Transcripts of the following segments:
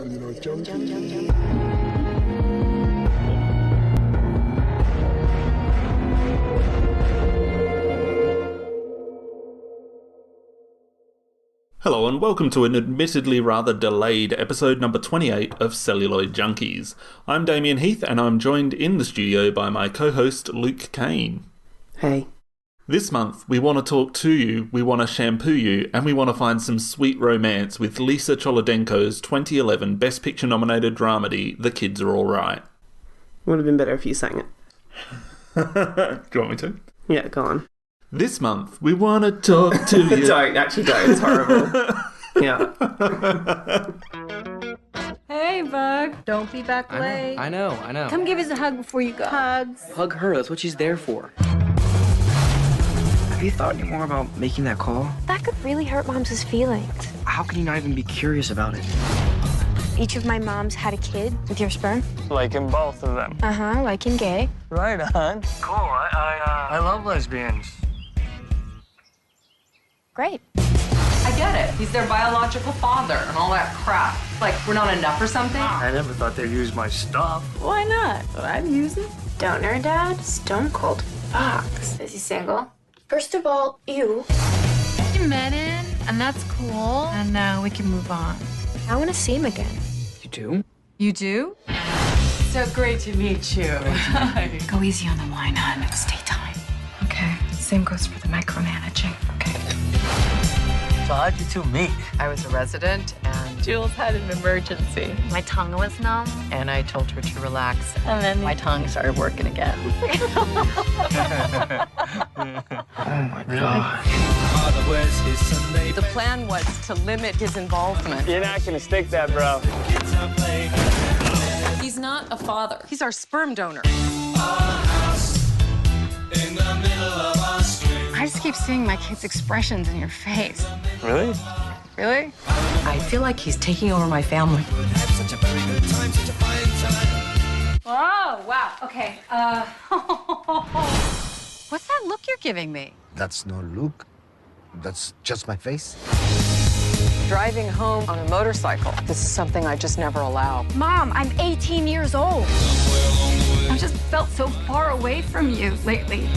celluloid junkies. Hello and welcome to an admittedly rather delayed episode number 28 of Celluloid Junkies. I'm Damien Heath and I'm joined in the studio by my co-host Luke Kane. Hey. This month we want to talk to you, we want to shampoo you, and we want to find some sweet romance with Lisa Cholodenko's 2011 Best Picture nominated dramedy, The Kids Are Alright. Would have been better if you sang it. Do you want me to? Yeah, go on. This month, we want to talk to you. Don't, it's horrible. Yeah. Hey, Bug. Don't be back late. I know. Come give us a hug before you go. Hugs. Hug her, that's what she's there for. Have you thought any more about making that call? That could really hurt Mom's feelings. How can you not even be curious about it? Each of my moms had a kid with your sperm? Liking both of them. Liking gay. Right on. Cool, I love lesbians. Great. I get it. He's their biological father and all that crap. Like, we're not enough or something? I never thought they'd use my stuff. Why not? I'd use it. Donor dad, Stone Cold Fox. Is he single? First of all, you. You met him, and that's cool. And now we can move on. I want to see him again. You do? You do? So great to meet you. Go easy on the wine, hon. It's daytime. Okay. Same goes for the micromanaging. Okay. So how'd you two meet? I was a resident, and Jules had an emergency. My tongue was numb. And I told her to relax. And then My tongue started working again. Oh my God. The plan was to limit his involvement. You're not gonna stick that, bro. He's not a father. He's our sperm donor. I just keep seeing my kid's expressions in your face. Really? Really? I feel like he's taking over my family. Oh, wow. Okay. What's that look you're giving me? That's no look. That's just my face. Driving home on a motorcycle. This is something I just never allow. Mom, I'm 18 years old. I've just felt so far away from you lately.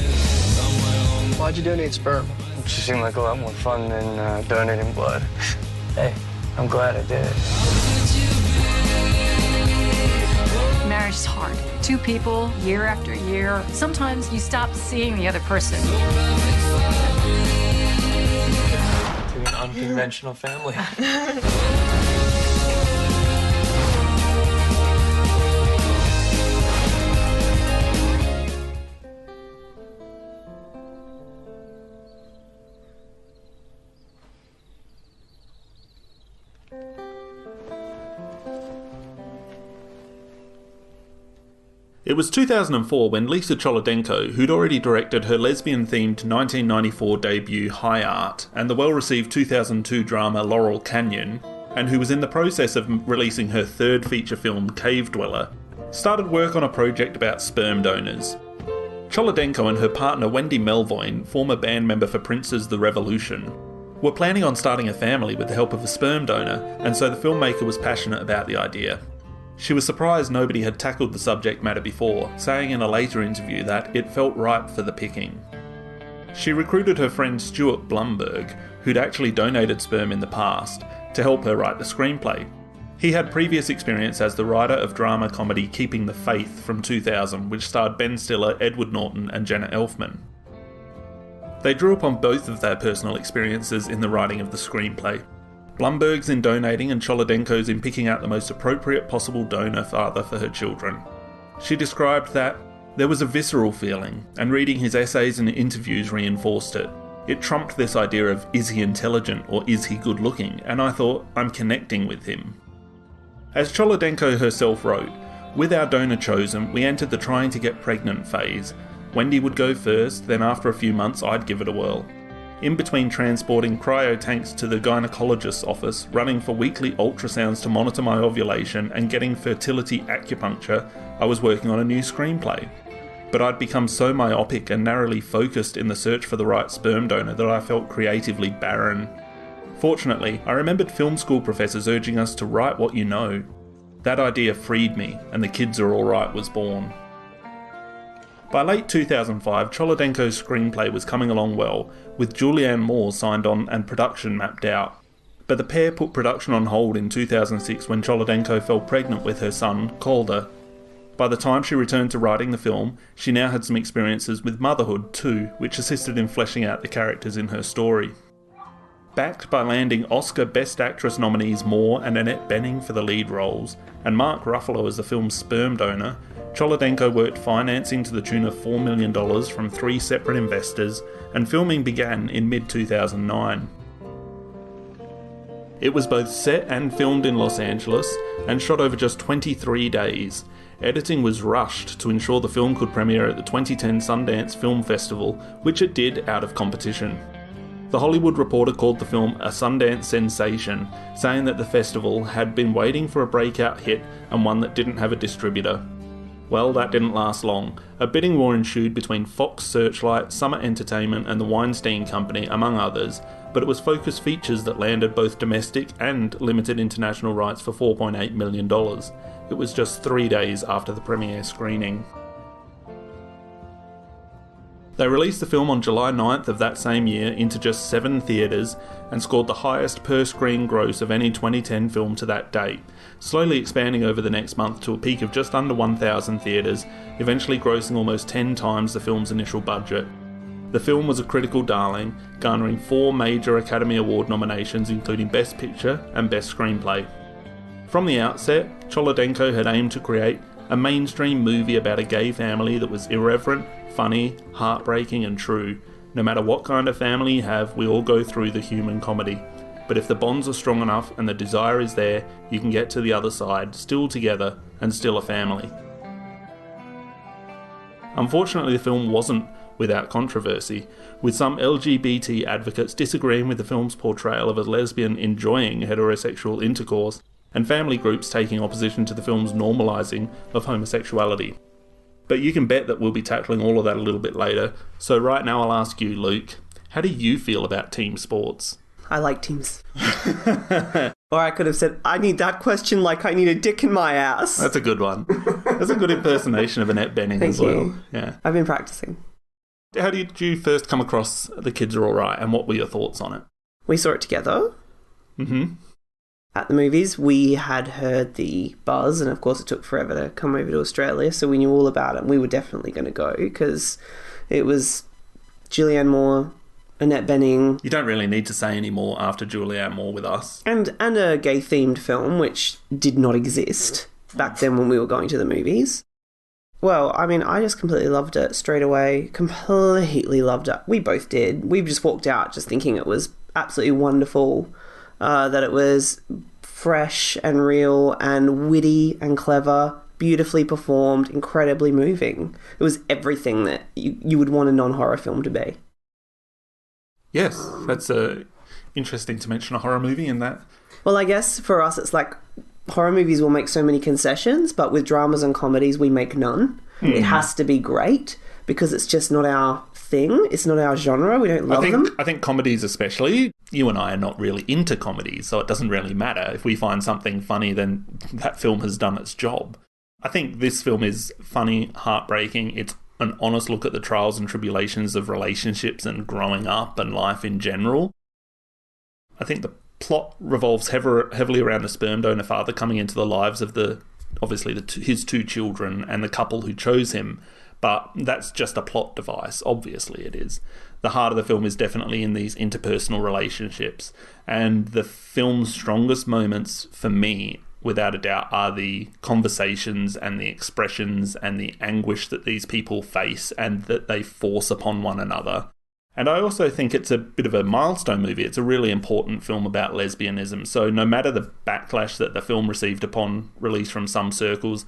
Why'd you donate sperm? It just seemed like a lot more fun than donating blood. Hey, I'm glad I did it. Marriage is hard. Two people, year after year. Sometimes you stop seeing the other person. To an unconventional family. It was 2004 when Lisa Cholodenko, who'd already directed her lesbian-themed 1994 debut High Art and the well-received 2002 drama Laurel Canyon, and who was in the process of releasing her third feature film Cave Dweller, started work on a project about sperm donors. Cholodenko and her partner Wendy Melvoin, former band member for Prince's The Revolution, were planning on starting a family with the help of a sperm donor, and so the filmmaker was passionate about the idea. She was surprised nobody had tackled the subject matter before, saying in a later interview that it felt ripe for the picking. She recruited her friend Stuart Blumberg, who'd actually donated sperm in the past, to help her write the screenplay. He had previous experience as the writer of drama comedy Keeping the Faith from 2000, which starred Ben Stiller, Edward Norton and Jenna Elfman. They drew upon both of their personal experiences in the writing of the screenplay. Blumberg's in donating and Cholodenko's in picking out the most appropriate possible donor father for her children. She described that there was a visceral feeling, and reading his essays and interviews reinforced it. It trumped this idea of is he intelligent or is he good looking, and I thought, I'm connecting with him. As Cholodenko herself wrote, with our donor chosen, we entered the trying to get pregnant phase. Wendy would go first, then after a few months I'd give it a whirl. In between transporting cryo tanks to the gynecologist's office, running for weekly ultrasounds to monitor my ovulation, and getting fertility acupuncture, I was working on a new screenplay. But I'd become so myopic and narrowly focused in the search for the right sperm donor that I felt creatively barren. Fortunately, I remembered film school professors urging us to write what you know. That idea freed me, and The Kids Are Alright was born. By late 2005, Cholodenko's screenplay was coming along well, with Julianne Moore signed on and production mapped out. But the pair put production on hold in 2006 when Cholodenko fell pregnant with her son, Calder. By the time she returned to writing the film, she now had some experiences with motherhood too, which assisted in fleshing out the characters in her story. Backed by landing Oscar Best Actress nominees Moore and Annette Bening for the lead roles, and Mark Ruffalo as the film's sperm donor, Cholodenko worked financing to the tune of $4 million from 3 separate investors, and filming began in mid-2009. It was both set and filmed in Los Angeles, and shot over just 23 days. Editing was rushed to ensure the film could premiere at the 2010 Sundance Film Festival, which it did out of competition. The Hollywood Reporter called the film a Sundance sensation, saying that the festival had been waiting for a breakout hit and one that didn't have a distributor. Well, that didn't last long. A bidding war ensued between Fox Searchlight, Summer Entertainment and the Weinstein Company, among others, but it was Focus Features that landed both domestic and limited international rights for $4.8 million. It was just 3 days after the premiere screening. They released the film on July 9th of that same year into just 7 theatres and scored the highest per-screen gross of any 2010 film to that date, slowly expanding over the next month to a peak of just under 1,000 theatres, eventually grossing almost 10 times the film's initial budget. The film was a critical darling, garnering 4 major Academy Award nominations including Best Picture and Best Screenplay. From the outset, Cholodenko had aimed to create a mainstream movie about a gay family that was irreverent, funny, heartbreaking and true. No matter what kind of family you have, we all go through the human comedy. But if the bonds are strong enough and the desire is there, you can get to the other side, still together and still a family. Unfortunately, the film wasn't without controversy, with some LGBT advocates disagreeing with the film's portrayal of a lesbian enjoying heterosexual intercourse, and family groups taking opposition to the film's normalising of homosexuality. But you can bet that we'll be tackling all of that a little bit later, so right now I'll ask you, Luke, how do you feel about team sports? I like teams. Or I could have said, I need that question like I need a dick in my ass. That's a good one. That's a good impersonation of Annette Bening as well. Thank you. Yeah. I've been practicing. How did you first come across The Kids Are Alright, and what were your thoughts on it? We saw it together. Mm-hmm. At the movies, we had heard the buzz, and of course it took forever to come over to Australia, so we knew all about it, and we were definitely going to go, because it was Julianne Moore, Annette Bening. You don't really need to say any more after Julianne Moore with us. And a gay-themed film, which did not exist back then when we were going to the movies. Well, I mean, I just completely loved it straight away. Completely loved it. We both did. We just walked out just thinking it was absolutely wonderful. That it was fresh and real and witty and clever, beautifully performed, incredibly moving. It was everything that you would want a non-horror film to be. Yes, that's interesting to mention a horror movie in that. Well, I guess for us it's like horror movies will make so many concessions, but with dramas and comedies we make none. It has to be great because it's just not our thing. It's not our genre. We don't love them. I think comedies especially, you and I are not really into comedies, so it doesn't really matter. If we find something funny, then that film has done its job. I think this film is funny, heartbreaking. It's an honest look at the trials and tribulations of relationships and growing up and life in general. I think the plot revolves heavily around the sperm donor father coming into the lives of his 2 children and the couple who chose him. But that's just a plot device. Obviously it is. The heart of the film is definitely in these interpersonal relationships. And the film's strongest moments, for me, without a doubt, are the conversations and the expressions and the anguish that these people face and that they force upon one another. And I also think it's a bit of a milestone movie. It's a really important film about lesbianism. So no matter the backlash that the film received upon release from some circles,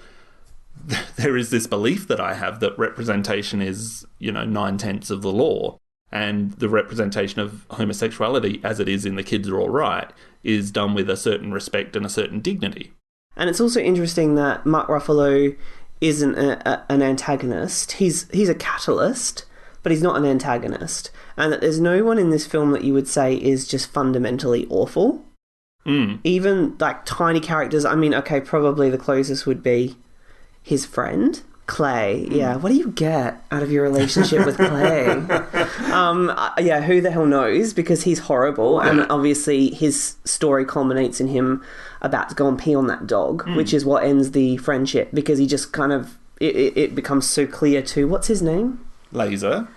there is this belief that I have that representation is, 9/10 of the law. And the representation of homosexuality, as it is in The Kids Are Alright, is done with a certain respect and a certain dignity. And it's also interesting that Mark Ruffalo isn't an antagonist. He's a catalyst, but he's not an antagonist. And that there's no one in this film that you would say is just fundamentally awful. Even like tiny characters, I mean, okay, probably the closest would be his friend, Clay. Yeah, what do you get out of your relationship with Clay? Yeah, who the hell knows? Because he's horrible, and obviously his story culminates in him about to go and pee on that dog, which is what ends the friendship, because he just kind of, it becomes so clear to, what's his name? Laser,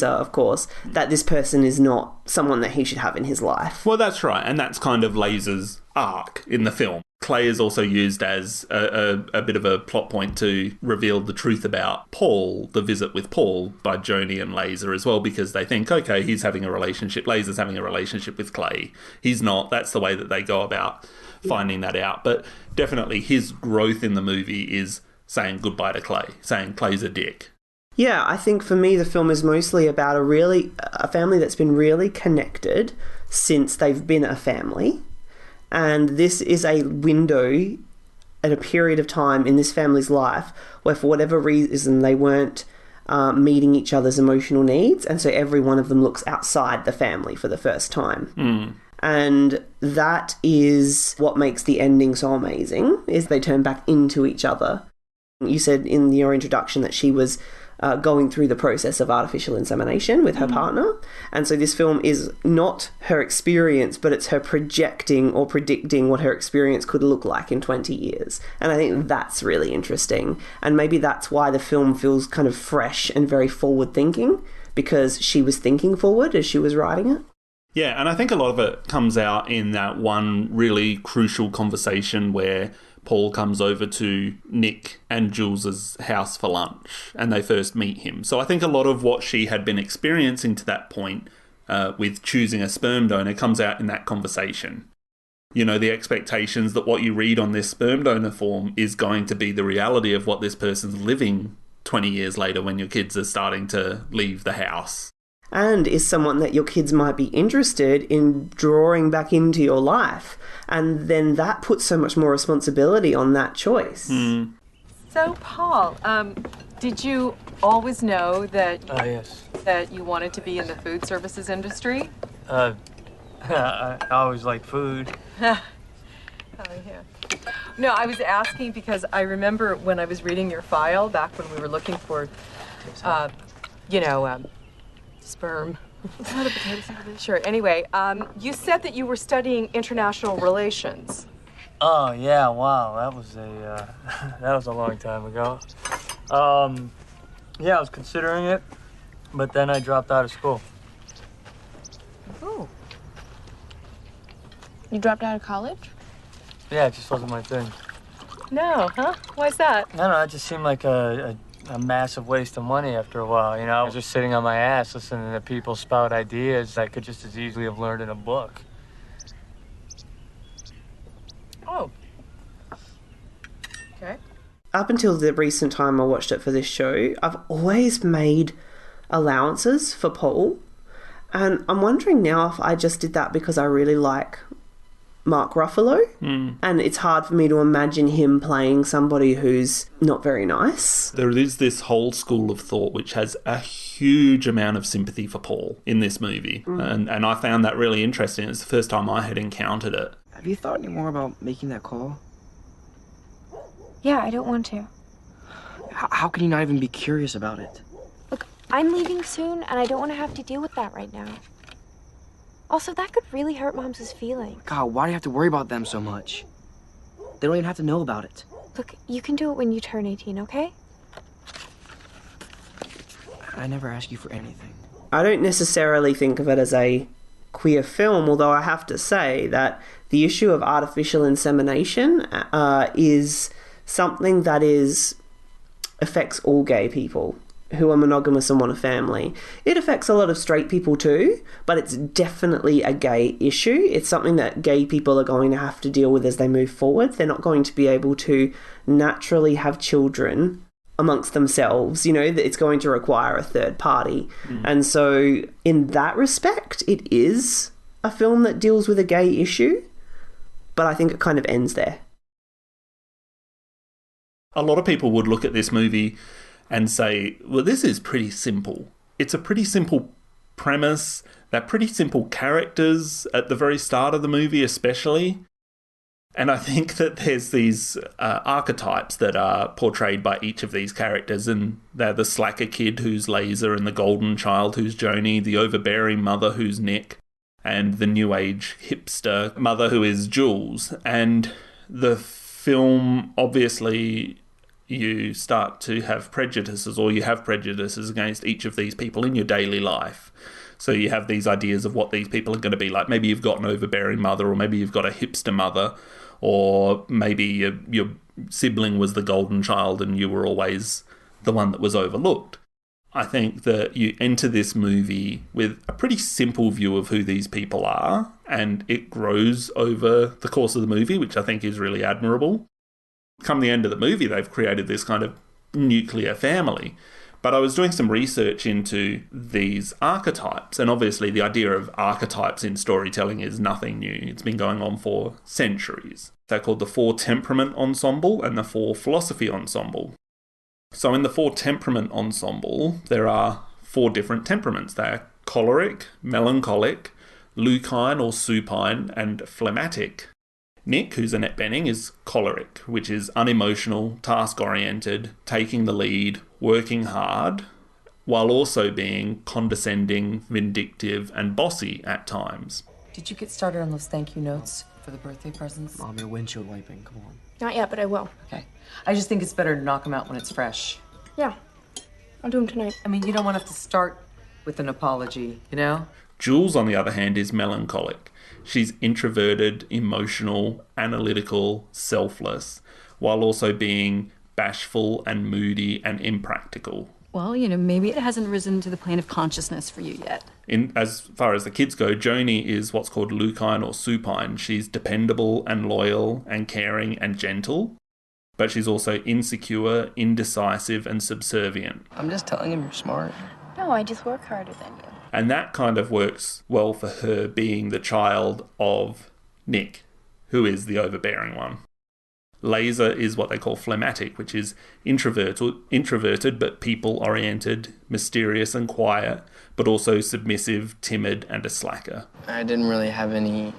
of course, that this person is not someone that he should have in his life. Well, that's right, and that's kind of Laser's arc in the film. Clay is also used as a bit of a plot point to reveal the truth about Paul, the visit with Paul, by Joni and Laser as well, because they think, okay, he's having a relationship, Laser's having a relationship with Clay. He's not. That's the way that they go about finding that out. But definitely his growth in the movie is saying goodbye to Clay, saying Clay's a dick. Yeah, I think for me the film is mostly about a family that's been really connected since they've been a family. And this is a window at a period of time in this family's life where for whatever reason they weren't meeting each other's emotional needs, and so every one of them looks outside the family for the first time. And that is what makes the ending so amazing, is they turn back into each other. You said in your introduction that she was going through the process of artificial insemination with her partner. And so this film is not her experience, but it's her projecting or predicting what her experience could look like in 20 years. And I think that's really interesting. And maybe that's why the film feels kind of fresh and very forward-thinking, because she was thinking forward as she was writing it. Yeah, and I think a lot of it comes out in that one really crucial conversation where Paul comes over to Nick and Jules's house for lunch, and they first meet him. So I think a lot of what she had been experiencing to that point with choosing a sperm donor comes out in that conversation. You know, the expectations that what you read on this sperm donor form is going to be the reality of what this person's living 20 years later when your kids are starting to leave the house. And is someone that your kids might be interested in drawing back into your life. And then that puts so much more responsibility on that choice. So, Paul, did you always know that Yes. that you wanted to be in the food services industry? I always liked food. Oh, yeah. No, I was asking because I remember when I was reading your file back when we were looking for, sperm. Sure. Anyway, you said that you were studying international relations. Oh yeah, wow, that was a long time ago. Yeah, I was considering it, but then I dropped out of school. Oh. You dropped out of college? Yeah, it just wasn't my thing. No, huh? Why's that? I don't know, it just seemed like a massive waste of money after a while, you know? I was just sitting on my ass listening to people spout ideas I could just as easily have learned in a book. Oh. Okay. Up until the recent time I watched it for this show, I've always made allowances for Paul. And I'm wondering now if I just did that because I really like Mark Ruffalo. And it's hard for me to imagine him playing somebody who's not very nice. There is this whole school of thought which has a huge amount of sympathy for Paul in this movie. And I found that really interesting. It's the first time I had encountered it. Have you thought any more about making that call? Yeah, I don't want to. How can you not even be curious about it? Look, I'm leaving soon, and I don't want to have to deal with that right now. Also, that could really hurt Mom's feelings. God, why do you have to worry about them so much? They don't even have to know about it. Look, you can do it when you turn 18, okay? I never ask you for anything. I don't necessarily think of it as a queer film, although I have to say that the issue of artificial insemination is something that affects all gay people who are monogamous and want a family. It affects a lot of straight people too, but it's definitely a gay issue. It's something that gay people are going to have to deal with as they move forward. They're not going to be able to naturally have children amongst themselves. You know, it's going to require a third party. And so in that respect, it is a film that deals with a gay issue, but I think it kind of ends there. A lot of people would look at this movie and say, well, this is pretty simple. it's a pretty simple premise. They're pretty simple characters at the very start of the movie especially. And I think that there's these archetypes that are portrayed by each of these characters, and they're the slacker kid who's Lisa, and the golden child who's Joni, the overbearing mother who's Nick, and the new age hipster mother who is Jules. And the film, obviously, you start to have prejudices, or you have prejudices against each of these people in your daily life. So you have these ideas of what these people are going to be like. Maybe you've got an overbearing mother, or maybe you've got a hipster mother, or maybe your sibling was the golden child and you were always the one that was overlooked. I think that you enter this movie with a pretty simple view of who these people are, and it grows over the course of the movie, which I think is really admirable. Come the end of the movie, they've created this kind of nuclear family. But I was doing some research into these archetypes, and obviously the idea of archetypes in storytelling is nothing new. It's been going on for centuries. They're called the Four Temperament Ensemble and the Four Philosophy Ensemble. So in the Four Temperament Ensemble, there are 4 different temperaments. They're choleric, melancholic, leucine or supine, and phlegmatic. Nick, who's Annette Bening, is choleric, which is unemotional, task-oriented, taking the lead, working hard, while also being condescending, vindictive, and bossy at times. Did you get started on those thank you notes for the birthday presents? Mom, your windshield wiping, come on. Not yet, but I will. Okay. I just think it's better to knock them out when it's fresh. Yeah. I'll do them tonight. I mean, you don't want to have to start with an apology, you know? Jules, on the other hand, is melancholic. She's introverted, emotional, analytical, selfless, while also being bashful and moody and impractical. Well, maybe it hasn't risen to the plane of consciousness for you yet. As far as the kids go, Joni is what's called leucine or supine. She's dependable and loyal and caring and gentle, but she's also insecure, indecisive, and subservient. I'm just telling him you're smart. No, I just work harder than you. And that kind of works well for her being the child of Nick, who is the overbearing one. Lisa is what they call phlegmatic, which is introverted but people-oriented, mysterious and quiet, but also submissive, timid, and a slacker. I didn't really have any,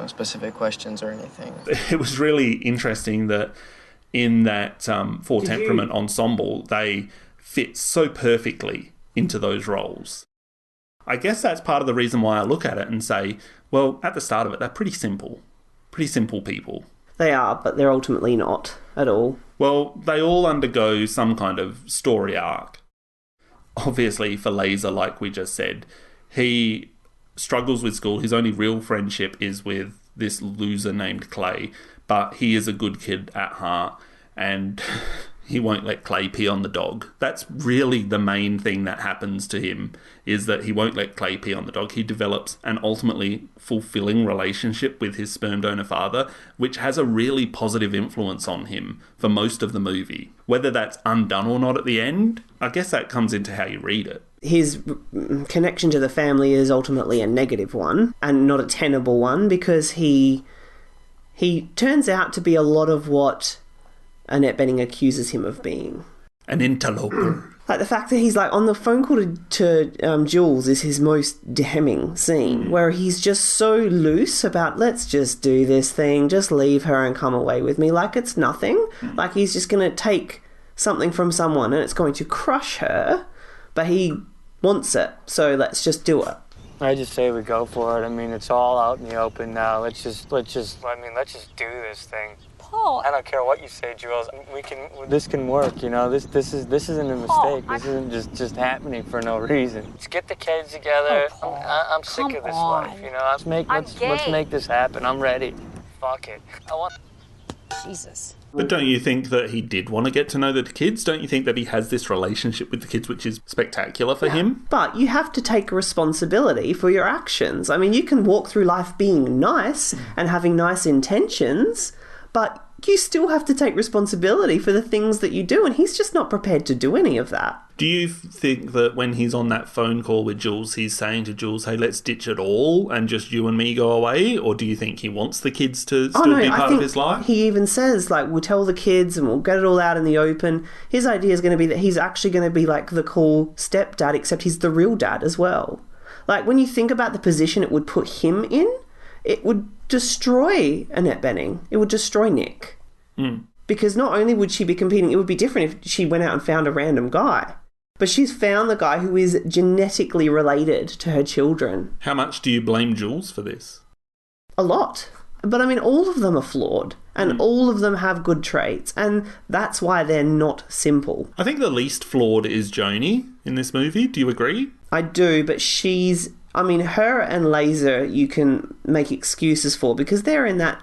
specific questions or anything. It was really interesting that in that Four Temperament Ensemble, they fit so perfectly into those roles. I guess that's part of the reason why I look at it and say, well, at the start of it, they're pretty simple people. They are, but they're ultimately not at all. Well, they all undergo some kind of story arc. Obviously, for Lisa, like we just said, he struggles with school. His only real friendship is with this loser named Clay, but he is a good kid at heart, and he won't let Clay pee on the dog. That's really the main thing that happens to him, is that he won't let Clay pee on the dog. He develops an ultimately fulfilling relationship with his sperm donor father, which has a really positive influence on him for most of the movie. Whether that's undone or not at the end, I guess that comes into how you read it. His connection to the family is ultimately a negative one, and not a tenable one, because he turns out to be a lot of what Annette Bening accuses him of being. An interloper. Like the fact that he's on the phone call to Jules is his most damning scene, where he's just so loose about, let's just do this thing, just leave her and come away with me, like it's nothing. Like he's just going to take something from someone and it's going to crush her, but he wants it, so let's just do it. I just say we go for it. I mean, it's all out in the open now. Let's just do this thing. Paul. I don't care what you say, Jules. This can work, This isn't a mistake. Paul, this isn't just happening for no reason. Let's get the kids together. I'm sick of this life, Let's make this happen. I'm ready. Fuck it. Jesus. But don't you think that he did want to get to know the kids? Don't you think that he has this relationship with the kids which is spectacular for him? But you have to take responsibility for your actions. I mean, you can walk through life being nice and having nice intentions, but you still have to take responsibility for the things that you do, and he's just not prepared to do any of that. Do you think that when he's on that phone call with Jules, he's saying to Jules, hey, let's ditch it all and just you and me go away? Or do you think he wants the kids to still be part of his life? He even says, like, we'll tell the kids and we'll get it all out in the open. His idea is going to be that he's actually going to be like the cool stepdad, except he's the real dad as well. Like, when you think about the position it would put him in, it would destroy Annette Bening. It would destroy Nick. Because not only would she be competing, it would be different if she went out and found a random guy. But she's found the guy who is genetically related to her children. How much do you blame Jules for this? A lot. But I mean, all of them are flawed. And all of them have good traits. And that's why they're not simple. I think the least flawed is Joni in this movie. Do you agree? I do, but her and Laser you can make excuses for because they're in that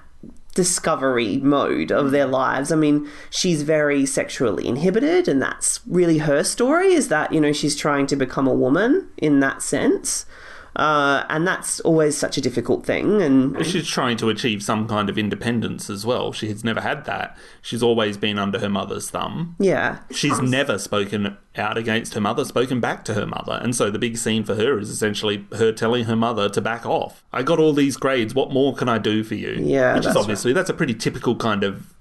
discovery mode of their lives. I mean, she's very sexually inhibited, and that's really her story, is that, she's trying to become a woman in that sense. And that's always such a difficult thing. And she's trying to achieve some kind of independence as well. She has never had that. She's always been under her mother's thumb. Yeah. She's never spoken out against her mother, spoken back to her mother. And so the big scene for her is essentially her telling her mother to back off. I got all these grades. What more can I do for you? Yeah. Which is obviously, that's a pretty typical kind of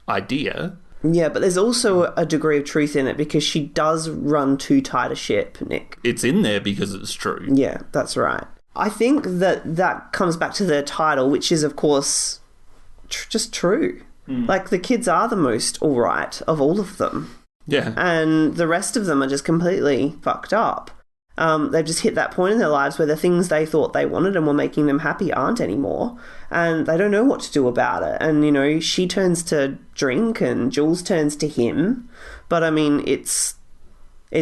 idea. Yeah, but there's also a degree of truth in it because she does run too tight a ship, Nick. It's in there because it's true. Yeah, that's right. I think that comes back to the title, which is, of course, just true. Like, the kids are the most all right of all of them. Yeah. And the rest of them are just completely fucked up. They've just hit that point in their lives where the things they thought they wanted and were making them happy aren't anymore. And they don't know what to do about it. And, she turns to drink and Jules turns to him. But, I mean, it's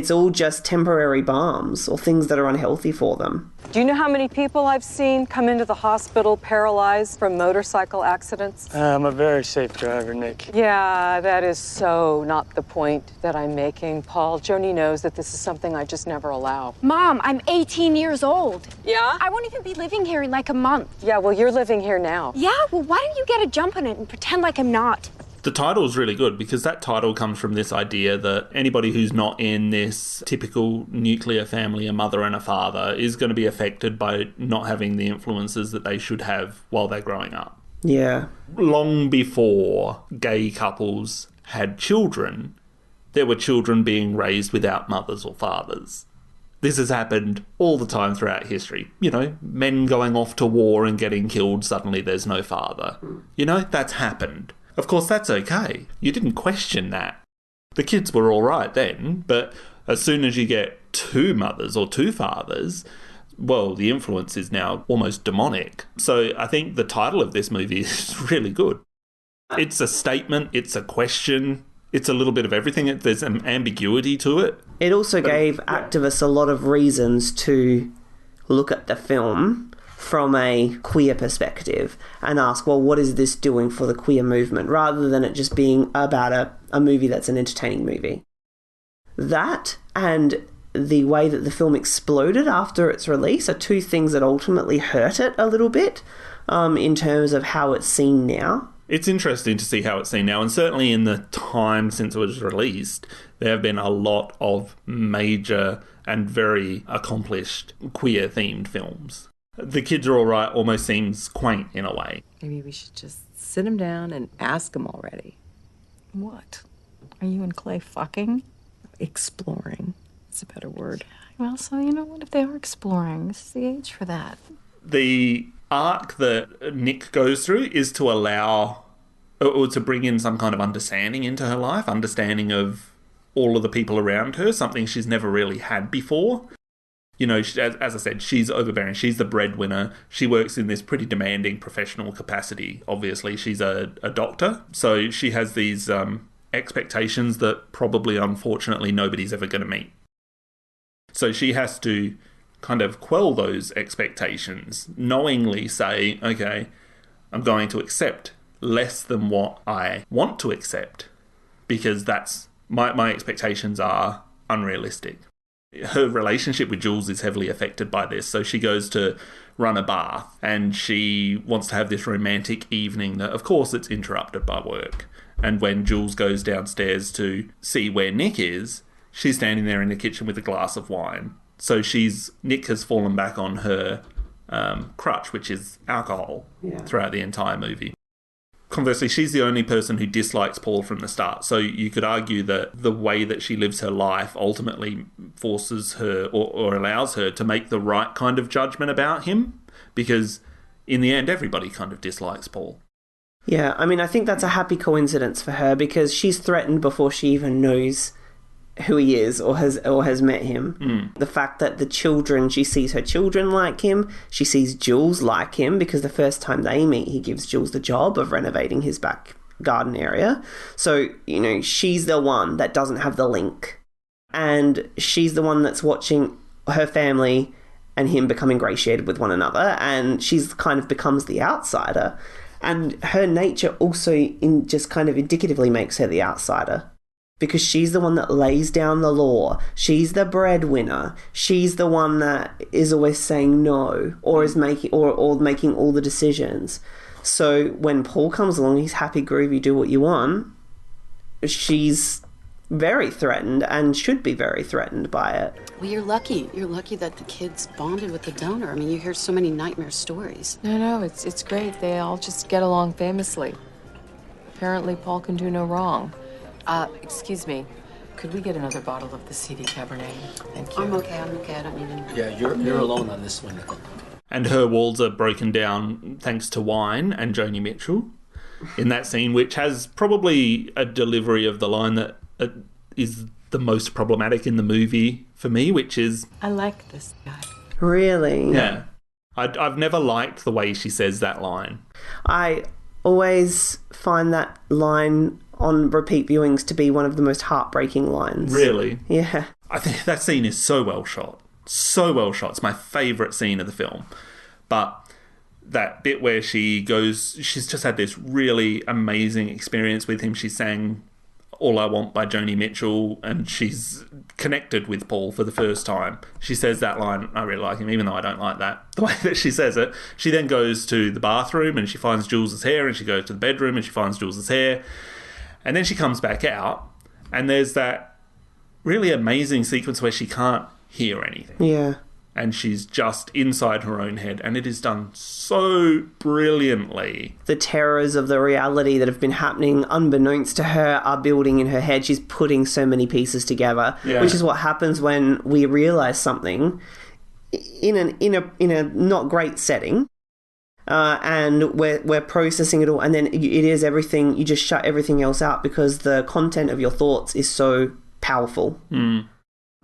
all just temporary balms or things that are unhealthy for them. Do you know how many people I've seen come into the hospital paralyzed from motorcycle accidents? I'm a very safe driver, Nick. Yeah, that is so not the point that I'm making, Paul. Joni knows that this is something I just never allow. Mom, I'm 18 years old. Yeah? I won't even be living here in like a month. Yeah, well, you're living here now. Yeah? Well, why don't you get a jump on it and pretend like I'm not? The title is really good because that title comes from this idea that anybody who's not in this typical nuclear family, a mother and a father, is going to be affected by not having the influences that they should have while they're growing up. Yeah. Long before gay couples had children, there were children being raised without mothers or fathers. This has happened all the time throughout history. Men going off to war and getting killed, suddenly there's no father. That's happened. Of course, that's okay. You didn't question that. The kids were all right then, but as soon as you get two mothers or two fathers, well, the influence is now almost demonic. So I think the title of this movie is really good. It's a statement, it's a question, it's a little bit of everything. There's an ambiguity to it. It also gave activists a lot of reasons to look at the film from a queer perspective and ask, well, what is this doing for the queer movement, rather than it just being about a movie that's an entertaining movie. That and the way that the film exploded after its release are two things that ultimately hurt it a little bit in terms of how it's seen now. It's interesting to see how it's seen now, and certainly in the time since it was released, there have been a lot of major and very accomplished queer-themed films. The Kids Are All Right almost seems quaint in a way. Maybe we should just sit him down and ask him already. What? Are you and Clay fucking? Exploring. It's a better word. Well, so what if they are exploring? This is the age for that. The arc that Nick goes through is to allow, or to bring in some kind of understanding into her life, understanding of all of the people around her, something she's never really had before. As I said, she's overbearing. She's the breadwinner. She works in this pretty demanding professional capacity. Obviously, she's a doctor. So she has these expectations that probably, unfortunately, nobody's ever going to meet. So she has to kind of quell those expectations, knowingly say, okay, I'm going to accept less than what I want to accept because that's my expectations are unrealistic. Her relationship with Jules is heavily affected by this. So she goes to run a bath, and she wants to have this romantic evening that, of course, it's interrupted by work. And when Jules goes downstairs to see where Nick is, she's standing there in the kitchen with a glass of wine. So Nick has fallen back on her crutch, which is alcohol, throughout the entire movie. Conversely, she's the only person who dislikes Paul from the start. So you could argue that the way that she lives her life ultimately forces her or allows her to make the right kind of judgment about him, because in the end, everybody kind of dislikes Paul. Yeah, I mean, I think that's a happy coincidence for her, because she's threatened before she even knows who he is or has met him. The fact that she sees her children like him, she sees Jules like him, because the first time they meet, he gives Jules the job of renovating his back garden area. So, she's the one that doesn't have the link. And she's the one that's watching her family and him become ingratiated with one another, and she's kind of becomes the outsider. And her nature also just kind of indicatively makes her the outsider, because she's the one that lays down the law. She's the breadwinner. She's the one that is always saying no, or is making all the decisions. So when Paul comes along, he's happy, groovy, do what you want. She's very threatened, and should be very threatened by it. Well, you're lucky. You're lucky that the kids bonded with the donor. I mean, you hear so many nightmare stories. No, it's great. They all just get along famously. Apparently, Paul can do no wrong. Excuse me. Could we get another bottle of the CD Cabernet? Thank you. I'm okay. I don't need any. Yeah, you're alone on this one, Nicole. And her walls are broken down thanks to wine and Joni Mitchell in that scene, which has probably a delivery of the line that is the most problematic in the movie for me, which is, I like this guy. Really? Yeah. I've never liked the way she says that line. I always find that line on repeat viewings to be one of the most heartbreaking lines. Really? Yeah. I think that scene is so well shot. So well shot. It's my favourite scene of the film. But that bit where she's just had this really amazing experience with him. She sang All I Want by Joni Mitchell, and she's connected with Paul for the first time. She says that line, I really like him, even though I don't like that, the way that she says it. She then goes to the bathroom and she finds Jules's hair, and she goes to the bedroom and she finds Jules's hair. And then she comes back out, and there's that really amazing sequence where she can't hear anything. Yeah. And she's just inside her own head, and it is done so brilliantly. The terrors of the reality that have been happening unbeknownst to her are building in her head. She's putting so many pieces together, which is what happens when we realise something in a not great setting. And we're processing it all, and then it is everything. You just shut everything else out because the content of your thoughts is so powerful.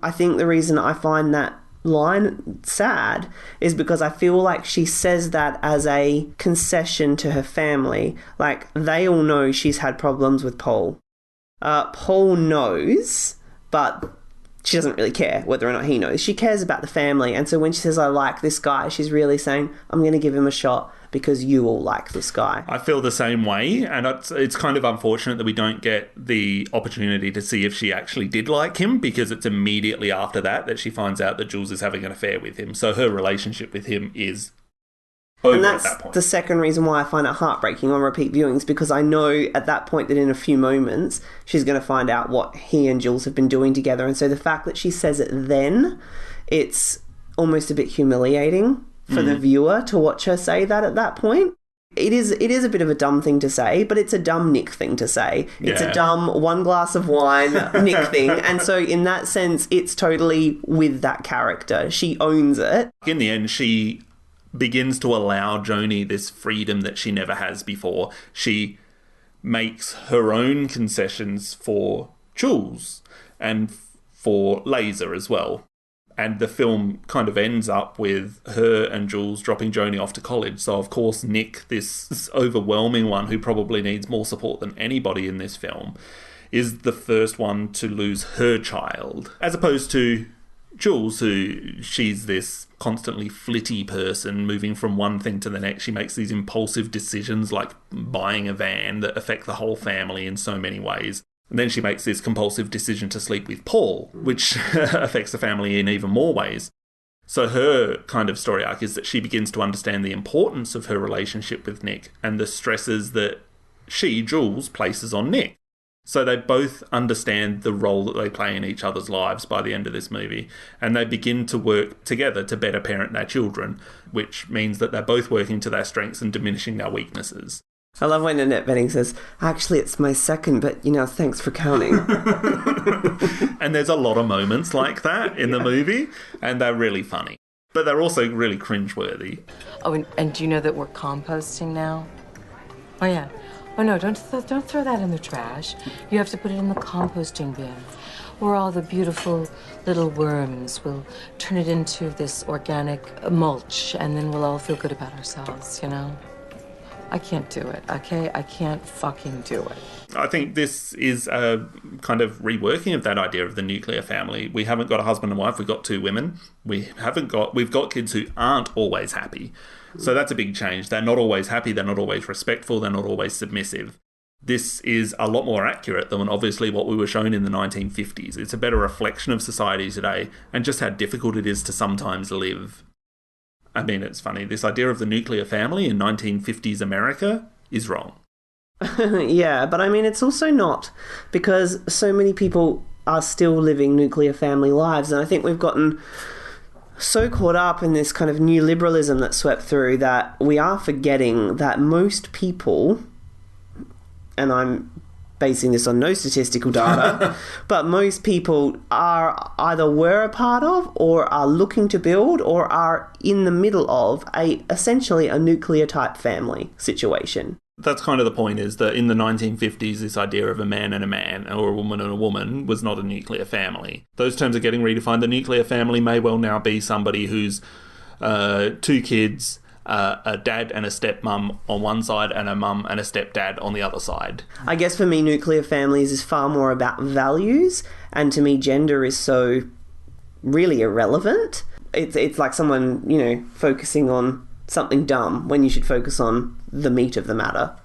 I think the reason I find that line sad is because I feel like she says that as a concession to her family. Like, they all know she's had problems with Paul. Paul knows, but she doesn't really care whether or not he knows. She cares about the family. And so when she says, I like this guy, she's really saying, I'm going to give him a shot because you all like this guy. I feel the same way. And it's kind of unfortunate that we don't get the opportunity to see if she actually did like him, because it's immediately after that she finds out that Jules is having an affair with him. So her relationship with him is over and that's at that point. The second reason why I find it heartbreaking on repeat viewings, because I know at that point that in a few moments she's going to find out what he and Jules have been doing together. And so the fact that she says it then, it's almost a bit humiliating for the viewer to watch her say that at that point. It is a bit of a dumb thing to say, but it's a dumb Nick thing to say. It's a dumb one glass of wine Nick thing. And so in that sense, it's totally with that character. She owns it. In the end, she begins to allow Joni this freedom that she never has before. She makes her own concessions for Jules and for Laser as well. And the film kind of ends up with her and Jules dropping Joni off to college. So, of course, Nick, this overwhelming one who probably needs more support than anybody in this film, is the first one to lose her child. As opposed to Jules, who she's this constantly flitty person moving from one thing to the next. She makes these impulsive decisions like buying a van that affect the whole family in so many ways. And then she makes this compulsive decision to sleep with Paul, which affects the family in even more ways. So her kind of story arc is that she begins to understand the importance of her relationship with Nick and the stresses that she, Jules, places on Nick. So they both understand the role that they play in each other's lives by the end of this movie, and they begin to work together to better parent their children, which means that they're both working to their strengths and diminishing their weaknesses. I love when Annette Bening says, actually, it's my second, but, thanks for counting. And there's a lot of moments like that in the movie, and they're really funny. But they're also really cringeworthy. Oh, and do you know that we're composting now? Oh, yeah. Oh, no, don't throw that in the trash. You have to put it in the composting bin, where all the beautiful little worms will turn it into this organic mulch, and then we'll all feel good about ourselves, I can't do it, okay? I can't fucking do it. I think this is a kind of reworking of that idea of the nuclear family. We haven't got a husband and wife, we've got two women. We've got kids who aren't always happy. So that's a big change. They're not always happy, they're not always respectful, they're not always submissive. This is a lot more accurate than obviously what we were shown in the 1950s. It's a better reflection of society today and just how difficult it is to sometimes live. I mean, it's funny, this idea of the nuclear family in 1950s America is wrong. Yeah, but I mean, it's also not, because so many people are still living nuclear family lives, and I think we've gotten so caught up in this kind of new liberalism that swept through that we are forgetting that most people, and I'm basing this on no statistical data, but most people are either were a part of or are looking to build or are in the middle of essentially a nuclear type family situation. That's kind of the point, is that in the 1950s, this idea of a man and a man or a woman and a woman was not a nuclear family. Those terms are getting redefined. The nuclear family may well now be somebody who's two kids, a dad and a stepmom on one side and a mum and a stepdad on the other side. I guess for me, nuclear families is far more about values, and to me, gender is so really irrelevant. It's like someone, focusing on something dumb when you should focus on the meat of the matter.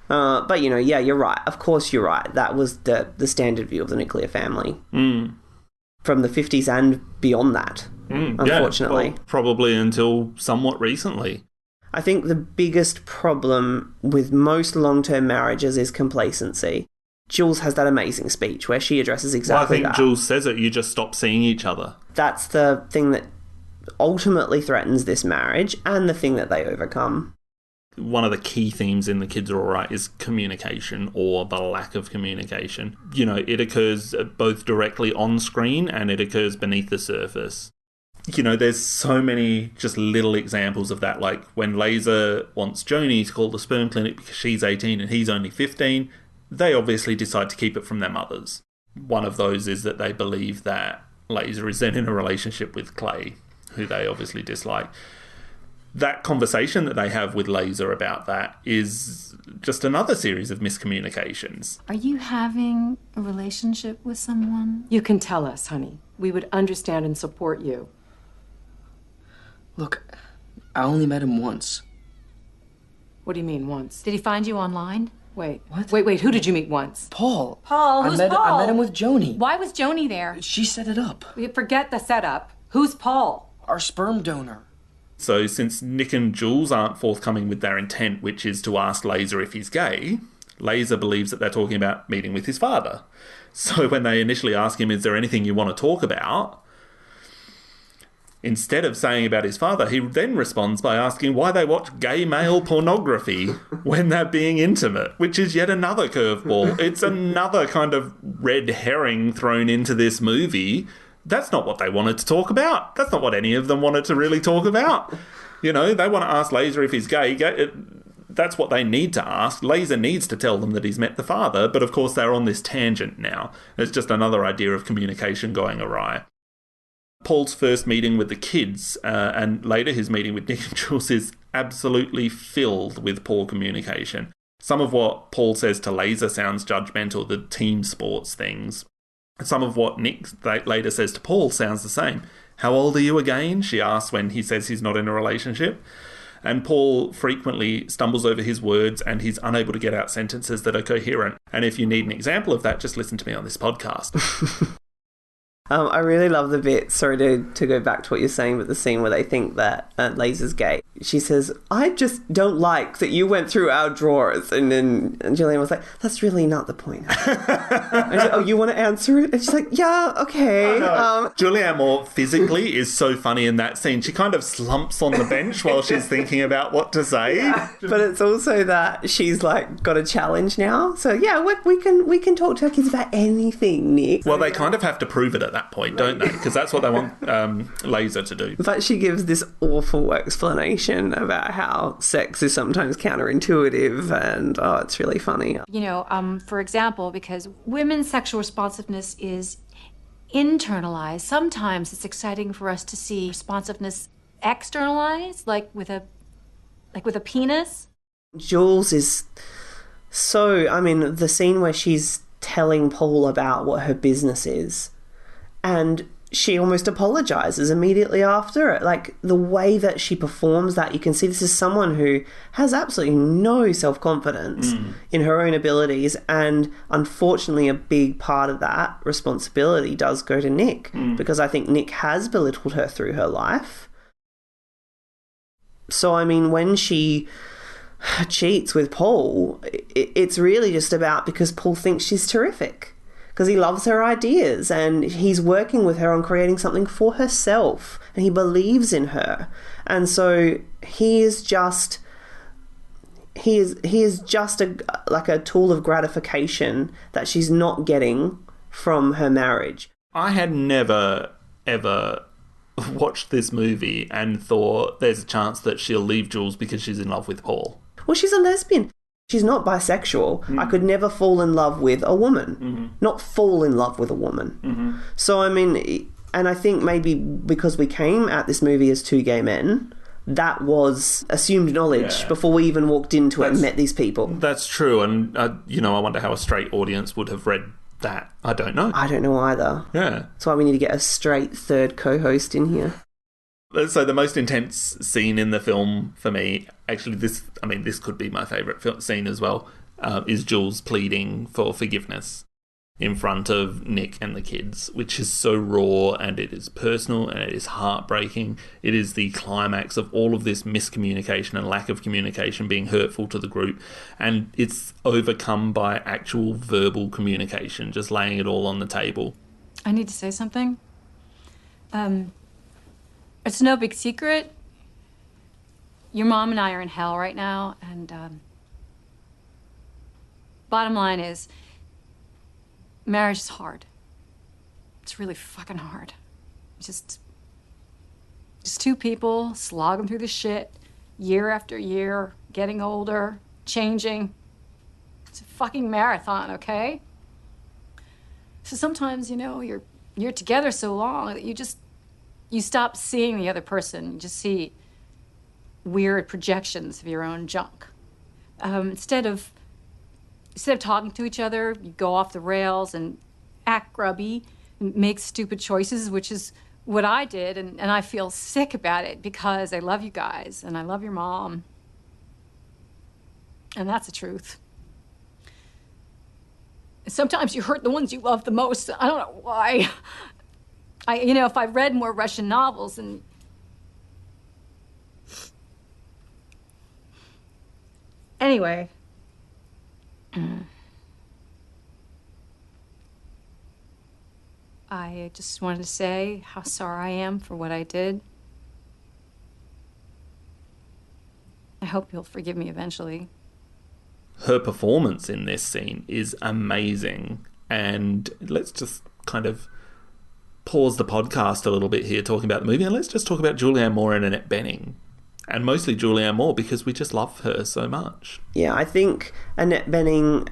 But, you're right. Of course you're right. That was the standard view of the nuclear family. From the 50s and beyond that, unfortunately. Yeah, well, probably until somewhat recently. I think the biggest problem with most long-term marriages is complacency. Jules has that amazing speech where she addresses exactly that. I think Jules says it, you just stop seeing each other. That's the thing that ultimately threatens this marriage and the thing that they overcome. One of the key themes in The Kids Are Alright is communication, or the lack of communication. It occurs both directly on screen and it occurs beneath the surface. There's so many just little examples of that, like when Lisa wants Joni to call the sperm clinic because she's 18 and he's only 15, they obviously decide to keep it from their mothers. One of those is that they believe that Lisa is then in a relationship with Clay, who they obviously dislike. That conversation that they have with Lisa about that is just another series of miscommunications. Are you having a relationship with someone? You can tell us, honey. We would understand and support you. Look, I only met him once. What do you mean, once? Did he find you online? Wait, what? Wait, who did you meet once? Paul. Paul? Who's Paul? I met him with Joni. Why was Joni there? She set it up. Forget the setup. Who's Paul? Our sperm donor. So since Nick and Jules aren't forthcoming with their intent, which is to ask Lisa if he's gay, Lisa believes that they're talking about meeting with his father. So when they initially ask him, is there anything you want to talk about? Instead of saying about his father, he then responds by asking why they watch gay male pornography when they're being intimate, which is yet another curveball. It's another kind of red herring thrown into this movie. That's not what they wanted to talk about. That's not what any of them wanted to really talk about. They want to ask Laser if he's gay. That's what they need to ask. Laser needs to tell them that he's met the father, but of course they're on this tangent now. It's just another idea of communication going awry. Paul's first meeting with the kids, and later his meeting with Nick and Jules, is absolutely filled with poor communication. Some of what Paul says to Laser sounds judgmental, the team sports things. Some of what Nick later says to Paul sounds the same. How old are you again? She asks when he says he's not in a relationship. And Paul frequently stumbles over his words and he's unable to get out sentences that are coherent. And if you need an example of that, just listen to me on this podcast. I really love the bit, sorry to go back to what you're saying, but the scene where they think that Lisa's gay. She says, I just don't like that you went through our drawers. And then Julianne was like, that's really not the point. And she's like, oh, you want to answer it? And she's like, yeah, okay. Julianne Moore physically is so funny in that scene. She kind of slumps on the bench while she's thinking about what to say. Yeah. But it's also that she's like got a challenge now. So yeah, we can talk to our kids about anything, Nick. Well, they kind of have to prove it at that point, don't they? Because that's what they want Lisa to do. But she gives this awful explanation about how sex is sometimes counterintuitive, and it's really funny. You know, for example, because women's sexual responsiveness is internalized, sometimes it's exciting for us to see responsiveness externalized, like with a penis. Jules is so, I mean, the scene where she's telling Paul about what her business is, and she almost apologizes immediately after it. Like, the way that she performs that, you can see this is someone who has absolutely no self-confidence in her own abilities, and unfortunately a big part of that responsibility does go to Nick, because I think Nick has belittled her through her life. So, I mean, when she cheats with Paul, it's really just about because Paul thinks she's terrific, because he loves her ideas and he's working with her on creating something for herself, and he believes in her. And so he is just a tool of gratification that she's not getting from her marriage. I had never ever watched this movie and thought there's a chance that she'll leave Jules because she's in love with Paul. Well, she's a lesbian. She's not bisexual. I could never fall in love with a woman. Not fall in love with a woman. So, I mean, and I think maybe because we came at this movie as two gay men, that was assumed knowledge before we even walked into it and met these people. That's true. And, I wonder how a straight audience would have read that. I don't know. I don't know either. Yeah. That's why we need to get a straight third co-host in here. So the most intense scene in the film for me, actually this could be my favourite scene as well, is Jules pleading for forgiveness in front of Nick and the kids, which is so raw, and it is personal, and it is heartbreaking. It is the climax of all of this miscommunication and lack of communication being hurtful to the group, and it's overcome by actual verbal communication, just laying it all on the table. I need to say something. It's no big secret. Your mom and I are in hell right now, and bottom line is, marriage is hard. It's really fucking hard. Just two people slogging through the shit year after year, getting older, changing. It's a fucking marathon, okay? So sometimes, you're together so long that you stop seeing the other person. You just see weird projections of your own junk. Instead of talking to each other, you go off the rails and act grubby, and make stupid choices, which is what I did, and I feel sick about it because I love you guys and I love your mom. And that's the truth. And sometimes you hurt the ones you love the most. I don't know why. If I read more Russian novels and... Anyway. I just wanted to say how sorry I am for what I did. I hope you'll forgive me eventually. Her performance in this scene is amazing. And let's just kind of pause the podcast a little bit here talking about the movie, and let's just talk about Julianne Moore and Annette Bening. And mostly Julianne Moore, because we just love her so much. Yeah, I think Annette Bening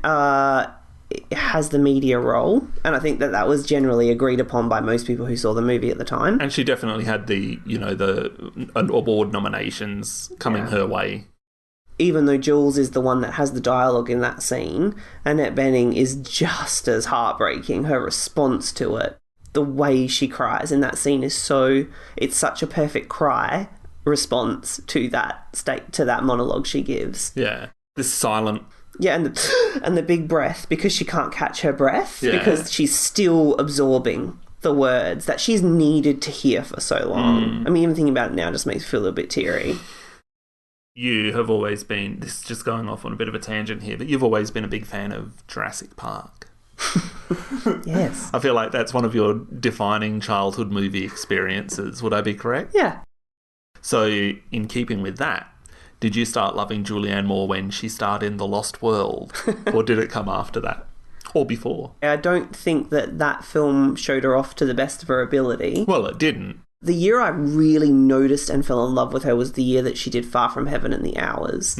has the media role, and I think that was generally agreed upon by most people who saw the movie at the time. And she definitely had the award nominations coming her way. Even though Jules is the one that has the dialogue in that scene, Annette Bening is just as heartbreaking. Her response to it, the way she cries in that scene is it's such a perfect cry response to that monologue she gives. Yeah, this silent. Yeah, and the big breath, because she can't catch her breath, because she's still absorbing the words that she's needed to hear for so long. I mean, even thinking about it now just makes me feel a little bit teary. You have always been, this is just going off on a bit of a tangent here, but you've always been a big fan of Jurassic Park. Yes. I feel like that's one of your defining childhood movie experiences. Would I be correct? Yeah. So, in keeping with that, did you start loving Julianne Moore when she starred in The Lost World? Or did it come after that? Or before? I don't think that film showed her off to the best of her ability. Well, it didn't. The year I really noticed and fell in love with her was the year that she did Far From Heaven and the Hours,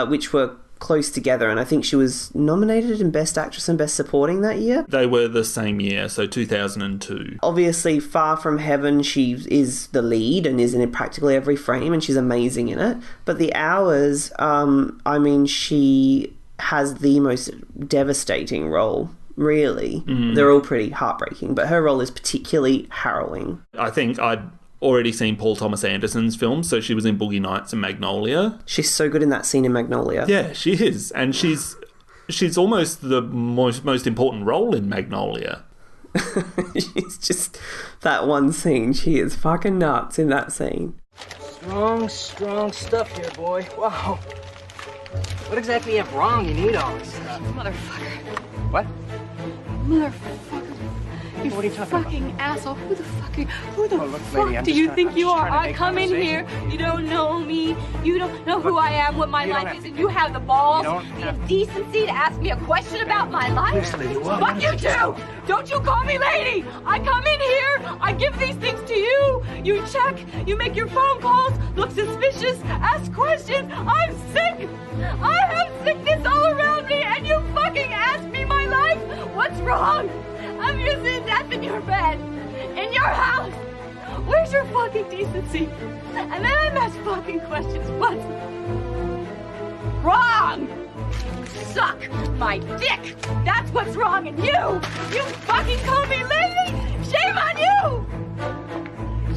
which were close together, and I think she was nominated in Best Actress and Best Supporting that year. They were the same year, so 2002. Obviously, Far From Heaven, she is the lead and is in practically every frame, and she's amazing in it. But The Hours, I mean, she has the most devastating role. Really. They're all pretty heartbreaking, but her role is particularly harrowing. I think I'd already seen Paul Thomas Anderson's films, so she was in Boogie Nights and Magnolia. She's so good in that scene in Magnolia. Yeah, she is. And she's almost the most important role in Magnolia. She's just that one scene. She is fucking nuts in that scene. Strong stuff here, boy. Wow. What exactly you have wrong? You need all this stuff. Motherfucker. What? Motherfucker. You What are you talking fucking asshole. Who the fuck are you? Who the look, fuck lady, I'm do just you trying- think I'm you just are? trying to I make come in here. conversation. You don't know me. You don't know who Look, I am, what my you don't life have- is, and you have the balls, you don't the have- decency to ask me a question about my life? Yes, lady, well, Fuck you too! Don't you call me lady! I come in here, I give these things to you. You check, you make your phone calls, look suspicious, ask questions. I'm sick! I have sickness all around me, and you fucking ask me my life? What's wrong? I'm using death in your bed, in your house. Where's your fucking decency? And then I'm asked fucking questions. What's wrong? Suck my dick. That's what's wrong. And you fucking call me lady? Shame on you.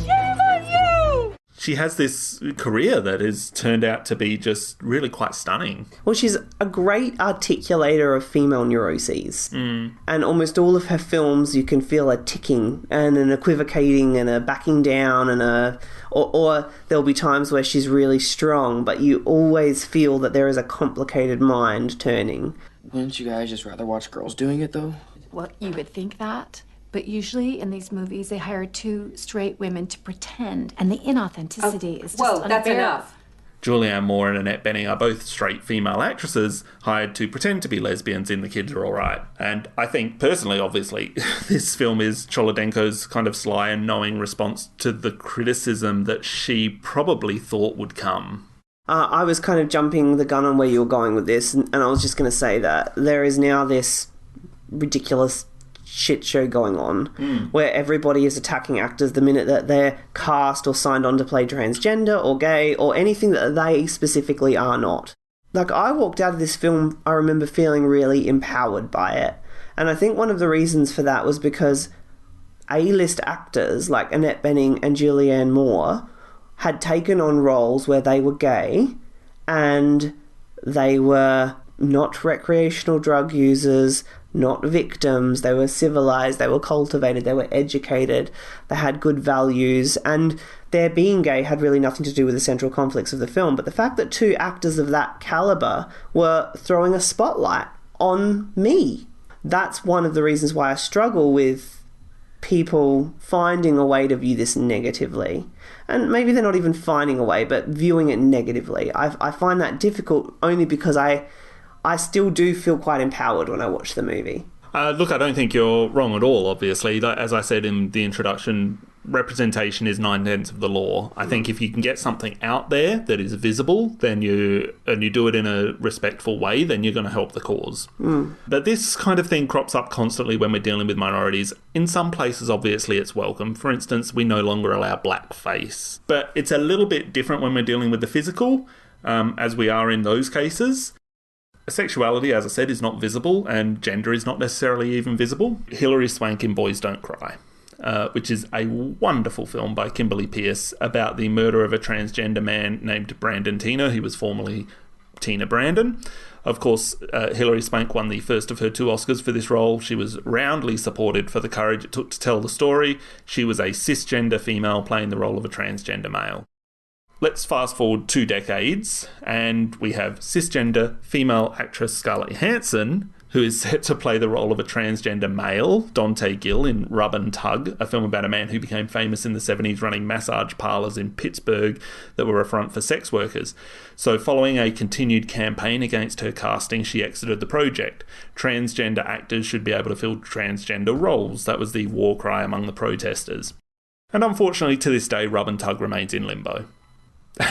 Shame on you. She has this career that has turned out to be just really quite stunning. Well, she's a great articulator of female neuroses. And almost all of her films, you can feel a ticking and an equivocating and a backing down and or there'll be times where she's really strong, but you always feel that there is a complicated mind turning. Wouldn't you guys just rather watch girls doing it, though? Well, you would think that. But usually in these movies, they hire two straight women to pretend, and the inauthenticity is just Whoa, that's unbearable. enough. Julianne Moore and Annette Bening are both straight female actresses hired to pretend to be lesbians in The Kids Are Alright. And I think, personally, obviously, this film is Cholodenko's kind of sly and knowing response to the criticism that she probably thought would come. I was kind of jumping the gun on where you were going with this, and I was just going to say that there is now this ridiculous shit show going on where everybody is attacking actors the minute that they're cast or signed on to play transgender or gay or anything that they specifically are not. Like, I walked out of this film, I remember feeling really empowered by it. And I think one of the reasons for that was because A-list actors like Annette Bening and Julianne Moore had taken on roles where they were gay and they were not recreational drug users, not victims. They were civilized, they were cultivated, they were educated, they had good values, and their being gay had really nothing to do with the central conflicts of the film. But the fact that two actors of that caliber were throwing a spotlight on me, that's one of the reasons why I struggle with people finding a way to view this negatively. And maybe they're not even finding a way, but viewing it negatively. I find that difficult only because I still do feel quite empowered when I watch the movie. Look, I don't think you're wrong at all, obviously. As I said in the introduction, representation is 9/10 of the law. I think if you can get something out there that is visible, then you do it in a respectful way, then you're going to help the cause. But this kind of thing crops up constantly when we're dealing with minorities. In some places, obviously, it's welcome. For instance, we no longer allow blackface. But it's a little bit different when we're dealing with the physical, as we are in those cases. Sexuality, as I said, is not visible, and gender is not necessarily even visible. Hilary Swank in Boys Don't Cry, which is a wonderful film by Kimberly Peirce about the murder of a transgender man named Brandon Teena, who was formerly Tina Brandon. Of course, Hilary Swank won the first of her 2 Oscars for this role. She was roundly supported for the courage it took to tell the story. She was a cisgender female playing the role of a transgender male. Let's fast forward 2 decades, and we have cisgender female actress Scarlett Johansson, who is set to play the role of a transgender male, Dante Gill, in Rub and Tug, a film about a man who became famous in the 70s running massage parlours in Pittsburgh that were a front for sex workers. So following a continued campaign against her casting, she exited the project. Transgender actors should be able to fill transgender roles. That was the war cry among the protesters. And unfortunately, to this day, Rub and Tug remains in limbo.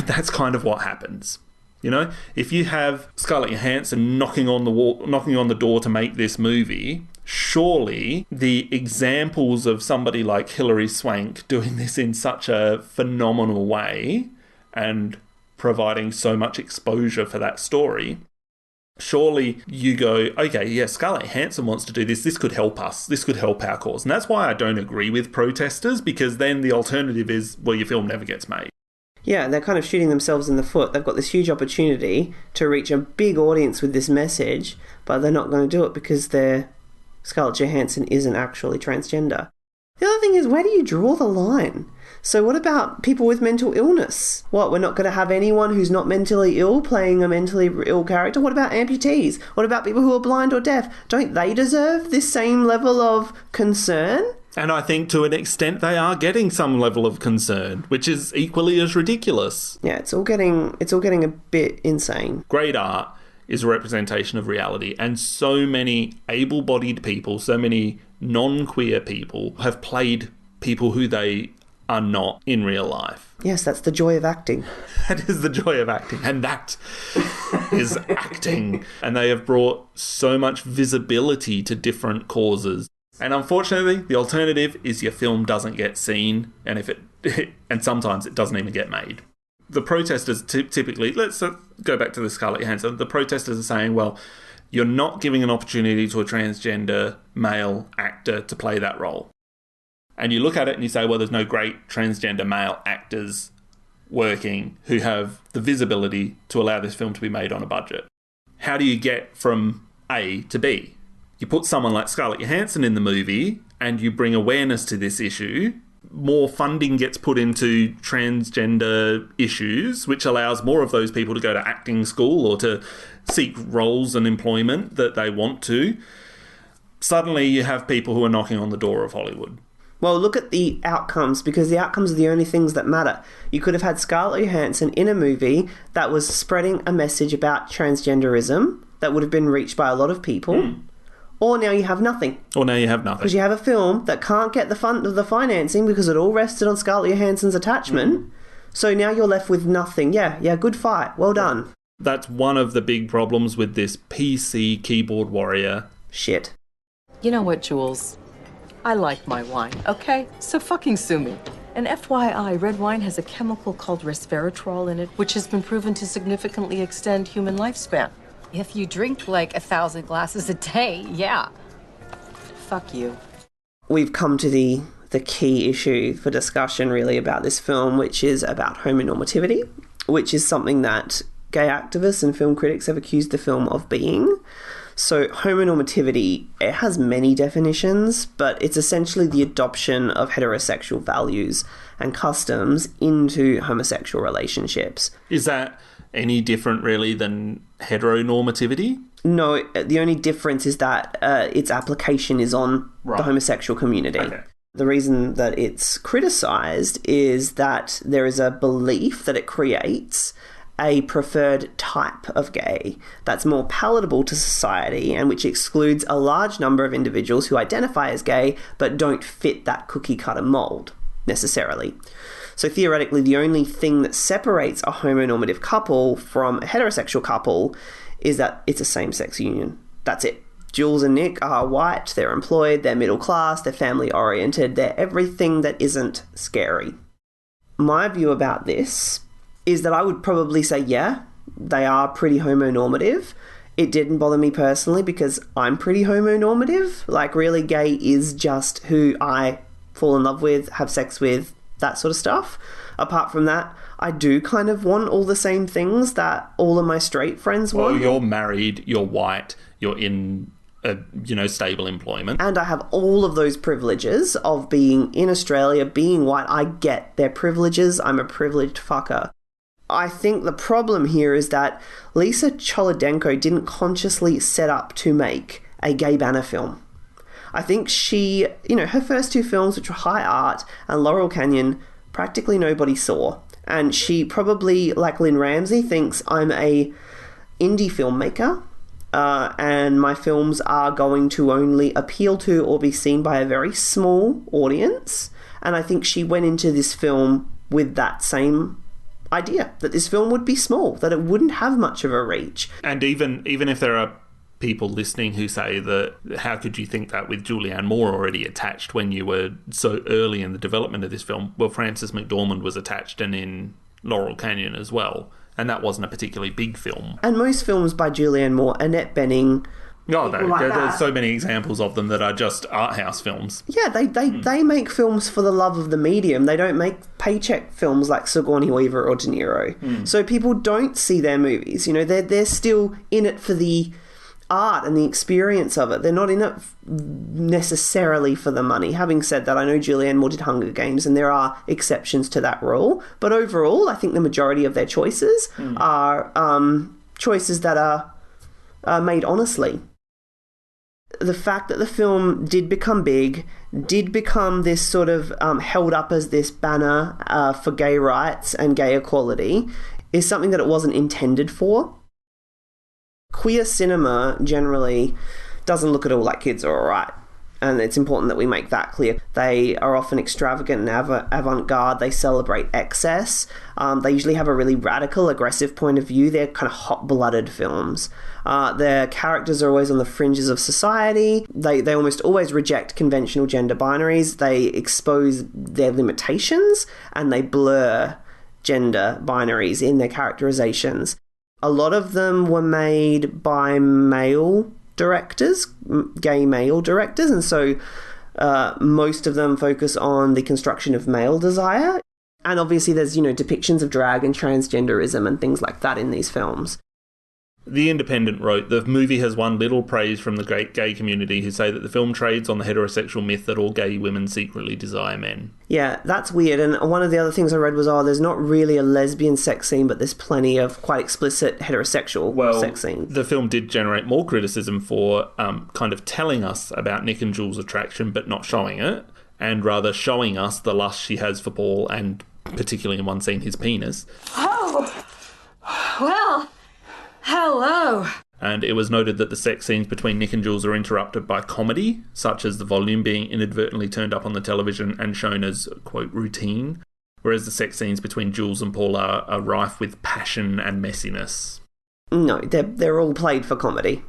That's kind of what happens. You know, if you have Scarlett Johansson knocking on the door to make this movie, surely the examples of somebody like Hilary Swank doing this in such a phenomenal way and providing so much exposure for that story, surely you go, okay, yeah, Scarlett Johansson wants to do this. This could help us. This could help our cause. And that's why I don't agree with protesters, because then the alternative is, well, your film never gets made. Yeah, they're kind of shooting themselves in the foot. They've got this huge opportunity to reach a big audience with this message, but they're not going to do it because Scarlett Johansson isn't actually transgender. The other thing is, where do you draw the line? So what about people with mental illness? What, we're not going to have anyone who's not mentally ill playing a mentally ill character? What about amputees? What about people who are blind or deaf? Don't they deserve this same level of concern? And I think to an extent they are getting some level of concern, which is equally as ridiculous. Yeah, it's all getting a bit insane. Great art is a representation of reality, and so many able-bodied people, so many non-queer people have played people who they are not in real life. Yes, that's the joy of acting. That is the joy of acting, and that is acting. And they have brought so much visibility to different causes. And unfortunately, the alternative is your film doesn't get seen, and and sometimes it doesn't even get made. The protesters typically, let's go back to the Scarlett Johansson, the protesters are saying, well, you're not giving an opportunity to a transgender male actor to play that role. And you look at it and you say, well, there's no great transgender male actors working who have the visibility to allow this film to be made on a budget. How do you get from A to B? You put someone like Scarlett Johansson in the movie and you bring awareness to this issue. More funding gets put into transgender issues, which allows more of those people to go to acting school or to seek roles and employment that they want to. Suddenly you have people who are knocking on the door of Hollywood. Well, look at the outcomes, because the outcomes are the only things that matter. You could have had Scarlett Johansson in a movie that was spreading a message about transgenderism that would have been reached by a lot of people. Or now you have nothing. Because you have a film that can't get the financing because it all rested on Scarlett Johansson's attachment. So now you're left with nothing. Yeah, good fight. Well done. That's one of the big problems with this PC keyboard warrior shit. You know what, Jules? I like my wine, okay? So fucking sue me. And FYI, red wine has a chemical called resveratrol in it, which has been proven to significantly extend human lifespan. If you drink like 1,000 glasses a day, yeah. Fuck you. We've come to the key issue for discussion really about this film, which is about homonormativity, which is something that gay activists and film critics have accused the film of being. So homonormativity, it has many definitions, but it's essentially the adoption of heterosexual values and customs into homosexual relationships. Is that any different really than heteronormativity? No, the only difference is that its application is on the homosexual community. Okay. The reason that it's criticised is that there is a belief that it creates a preferred type of gay that's more palatable to society and which excludes a large number of individuals who identify as gay but don't fit that cookie-cutter mould necessarily. So theoretically, the only thing that separates a homonormative couple from a heterosexual couple is that it's a same-sex union. That's it. Jules and Nick are white, they're employed, they're middle class, they're family-oriented, they're everything that isn't scary. My view about this is that I would probably say, yeah, they are pretty homonormative. It didn't bother me personally because I'm pretty homonormative. Like, really, gay is just who I fall in love with, have sex with, that sort of stuff. apart from that, I do kind of want all the same things that all of my straight friends want. Well, you're married, you're white, you're in a, stable employment. And I have all of those privileges of being in Australia, being white. I get their privileges. I'm a privileged fucker. I think the problem here is that Lisa Cholodenko didn't consciously set up to make a gay banner film. I think she, her first two films, which were High Art and Laurel Canyon, practically nobody saw. And she probably, like Lynn Ramsey, thinks I'm a indie filmmaker. And my films are going to only appeal to or be seen by a very small audience. And I think she went into this film with that same idea, that this film would be small, that it wouldn't have much of a reach. And even if there are people listening who say that, how could you think that with Julianne Moore already attached when you were so early in the development of this film? Well, Frances McDormand was attached and in Laurel Canyon as well. And that wasn't a particularly big film. And most films by Julianne Moore, Annette Bening... there's so many examples of them that are just art house films. Yeah, they make films for the love of the medium. They don't make paycheck films like Sigourney Weaver or De Niro. So people don't see their movies. They're still in it for the art and the experience of it. They're not in it necessarily for the money. Having said that, I know Julianne Moore did Hunger Games and there are exceptions to that rule, but overall I think the majority of their choices are choices that are made honestly. The fact that the film did become big, did become this sort of held up as this banner for gay rights and gay equality, is something that it wasn't intended for. Queer cinema generally doesn't look at all like kids are alright, and it's important that we make that clear. They are often extravagant and avant-garde. They celebrate excess. They usually have a really radical, aggressive point of view. They're kind of hot-blooded films. Their characters are always on the fringes of society. They almost always reject conventional gender binaries. They expose their limitations, and they blur gender binaries in their characterizations. A lot of them were made by male directors, gay male directors, and so most of them focus on the construction of male desire. And obviously there's, depictions of drag and transgenderism and things like that in these films. The Independent wrote, the movie has won little praise from the great gay community who say that the film trades on the heterosexual myth that all gay women secretly desire men. Yeah, that's weird. And one of the other things I read was, there's not really a lesbian sex scene, but there's plenty of quite explicit heterosexual sex scenes. The film did generate more criticism for kind of telling us about Nick and Jules' attraction but not showing it, and rather showing us the lust she has for Paul and, particularly in one scene, his penis. Oh, well... Hello. And it was noted that the sex scenes between Nick and Jules are interrupted by comedy, such as the volume being inadvertently turned up on the television and shown as, quote, routine, whereas the sex scenes between Jules and Paul are rife with passion and messiness. No, they're all played for comedy.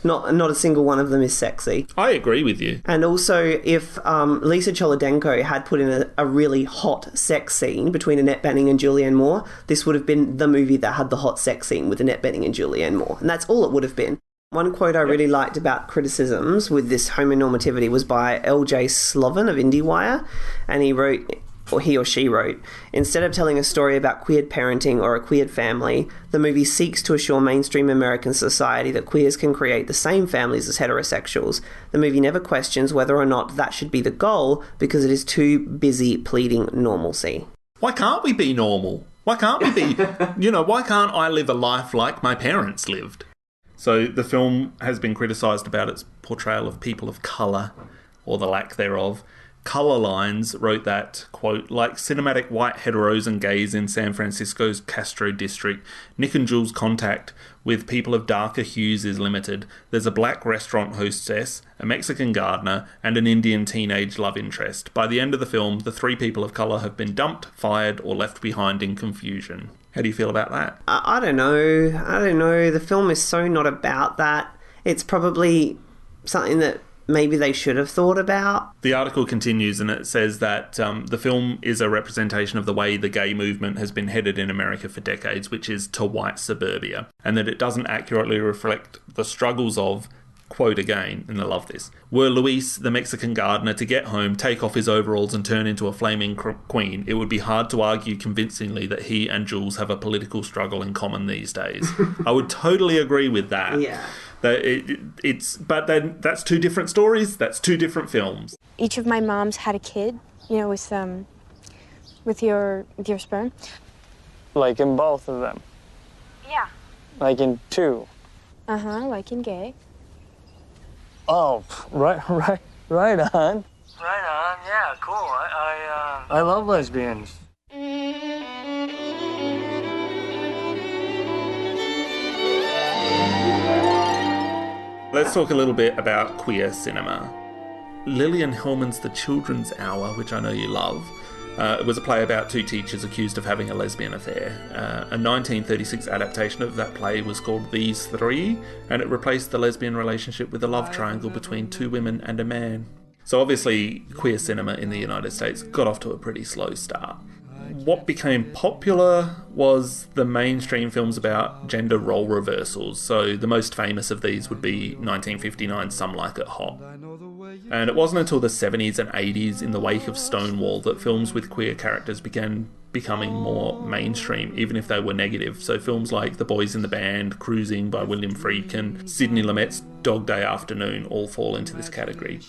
Not a single one of them is sexy. I agree with you. And also, if Lisa Cholodenko had put in a really hot sex scene between Annette Bening and Julianne Moore, this would have been the movie that had the hot sex scene with Annette Bening and Julianne Moore. And that's all it would have been. One quote I really liked about criticisms with this homo-normativity was by L.J. Sloven of IndieWire, and he or she wrote, instead of telling a story about queered parenting or a queered family, the movie seeks to assure mainstream American society that queers can create the same families as heterosexuals. The movie never questions whether or not that should be the goal because it is too busy pleading normalcy. Why can't we be normal? Why can't we be, why can't I live a life like my parents lived? So the film has been criticised about its portrayal of people of colour, or the lack thereof. Colour Lines wrote that, quote, like cinematic white heteros and gays in San Francisco's Castro district, Nick and Jules' contact with people of darker hues is limited. There's a black restaurant hostess, a Mexican gardener, and an Indian teenage love interest. By the end of the film, the three people of colour have been dumped, fired, or left behind in confusion. How do you feel about that? I don't know. The film is so not about that. It's probably something that maybe they should have thought about. The article continues and it says that the film is a representation of the way the gay movement has been headed in America for decades, which is to white suburbia, and that it doesn't accurately reflect the struggles of quote again, and I love this, were Luis, the Mexican gardener, to get home, take off his overalls and turn into a flaming queen, it would be hard to argue convincingly that he and Jules have a political struggle in common these days. I would totally agree with that. Yeah. But then that's two different stories, that's two different films. Each of my moms had a kid, you know, with your sperm. Like in both of them? Yeah. Like in two? Uh-huh, like in gay. Oh, right on. Right on, yeah, cool. I love lesbians. Let's talk a little bit about queer cinema. Lillian Hellman's The Children's Hour, which I know you love, was a play about two teachers accused of having a lesbian affair. A 1936 adaptation of that play was called These Three, and it replaced the lesbian relationship with a love triangle between two women and a man. So obviously, queer cinema in the United States got off to a pretty slow start. What became popular was the mainstream films about gender role reversals, so the most famous of these would be 1959's Some Like It Hot. And it wasn't until the 70s and 80s, in the wake of Stonewall, that films with queer characters began becoming more mainstream, even if they were negative. So films like The Boys in the Band, Cruising by William Friedkin, Sidney Lumet's Dog Day Afternoon all fall into this category.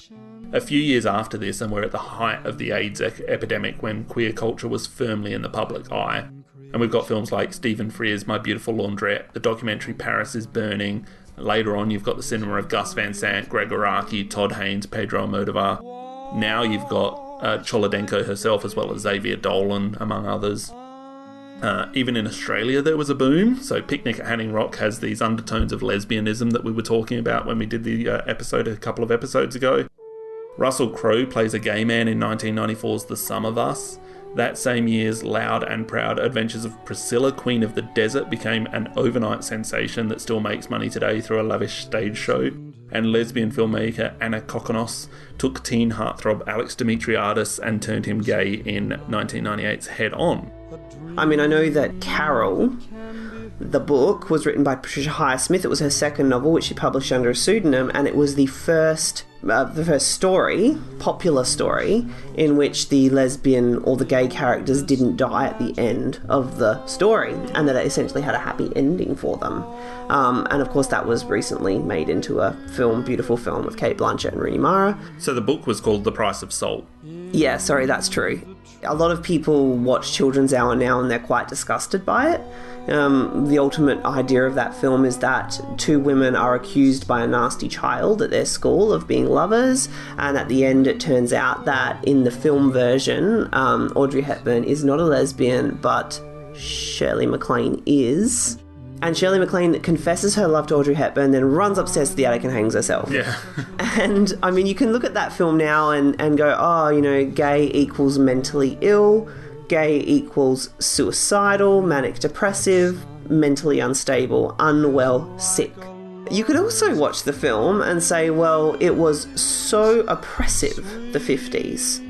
A few years after this, and we're at the height of the AIDS epidemic when queer culture was firmly in the public eye, and we've got films like Stephen Frears' My Beautiful Laundrette, the documentary Paris is Burning. Later on, you've got the cinema of Gus Van Sant, Greg Araki, Todd Haynes, Pedro Almodovar. Now you've got Cholodenko herself, as well as Xavier Dolan, among others. Even in Australia, there was a boom. So Picnic at Hanning Rock has these undertones of lesbianism that we were talking about when we did the episode a couple of episodes ago. Russell Crowe plays a gay man in 1994's The Sum of Us. That same year's Loud and Proud Adventures of Priscilla, Queen of the Desert, became an overnight sensation that still makes money today through a lavish stage show. And lesbian filmmaker Anna Kokonos took teen heartthrob Alex Dimitriadis and turned him gay in 1998's Head On. I mean, I know that Carol, the book, was written by Patricia Highsmith. It was her second novel, which she published under a pseudonym, and it was the first story, popular story, in which the lesbian or the gay characters didn't die at the end of the story, and that it essentially had a happy ending for them. And of course that was recently made into a film, beautiful film with Cate Blanchett and Rooney Mara. So the book was called The Price of Salt. Yeah, sorry, that's true. A lot of people watch Children's Hour now and they're quite disgusted by it. The ultimate idea of that film is that two women are accused by a nasty child at their school of being lovers, and at the end it turns out that in the film version, Audrey Hepburn is not a lesbian, but Shirley MacLaine is. And Shirley MacLaine confesses her love to Audrey Hepburn, then runs upstairs to the attic and hangs herself. Yeah. And, I mean, you can look at that film now and go, oh, you know, gay equals mentally ill, gay equals suicidal, manic depressive, mentally unstable, unwell, sick. You could also watch the film and say, well, it was so oppressive, the 50s.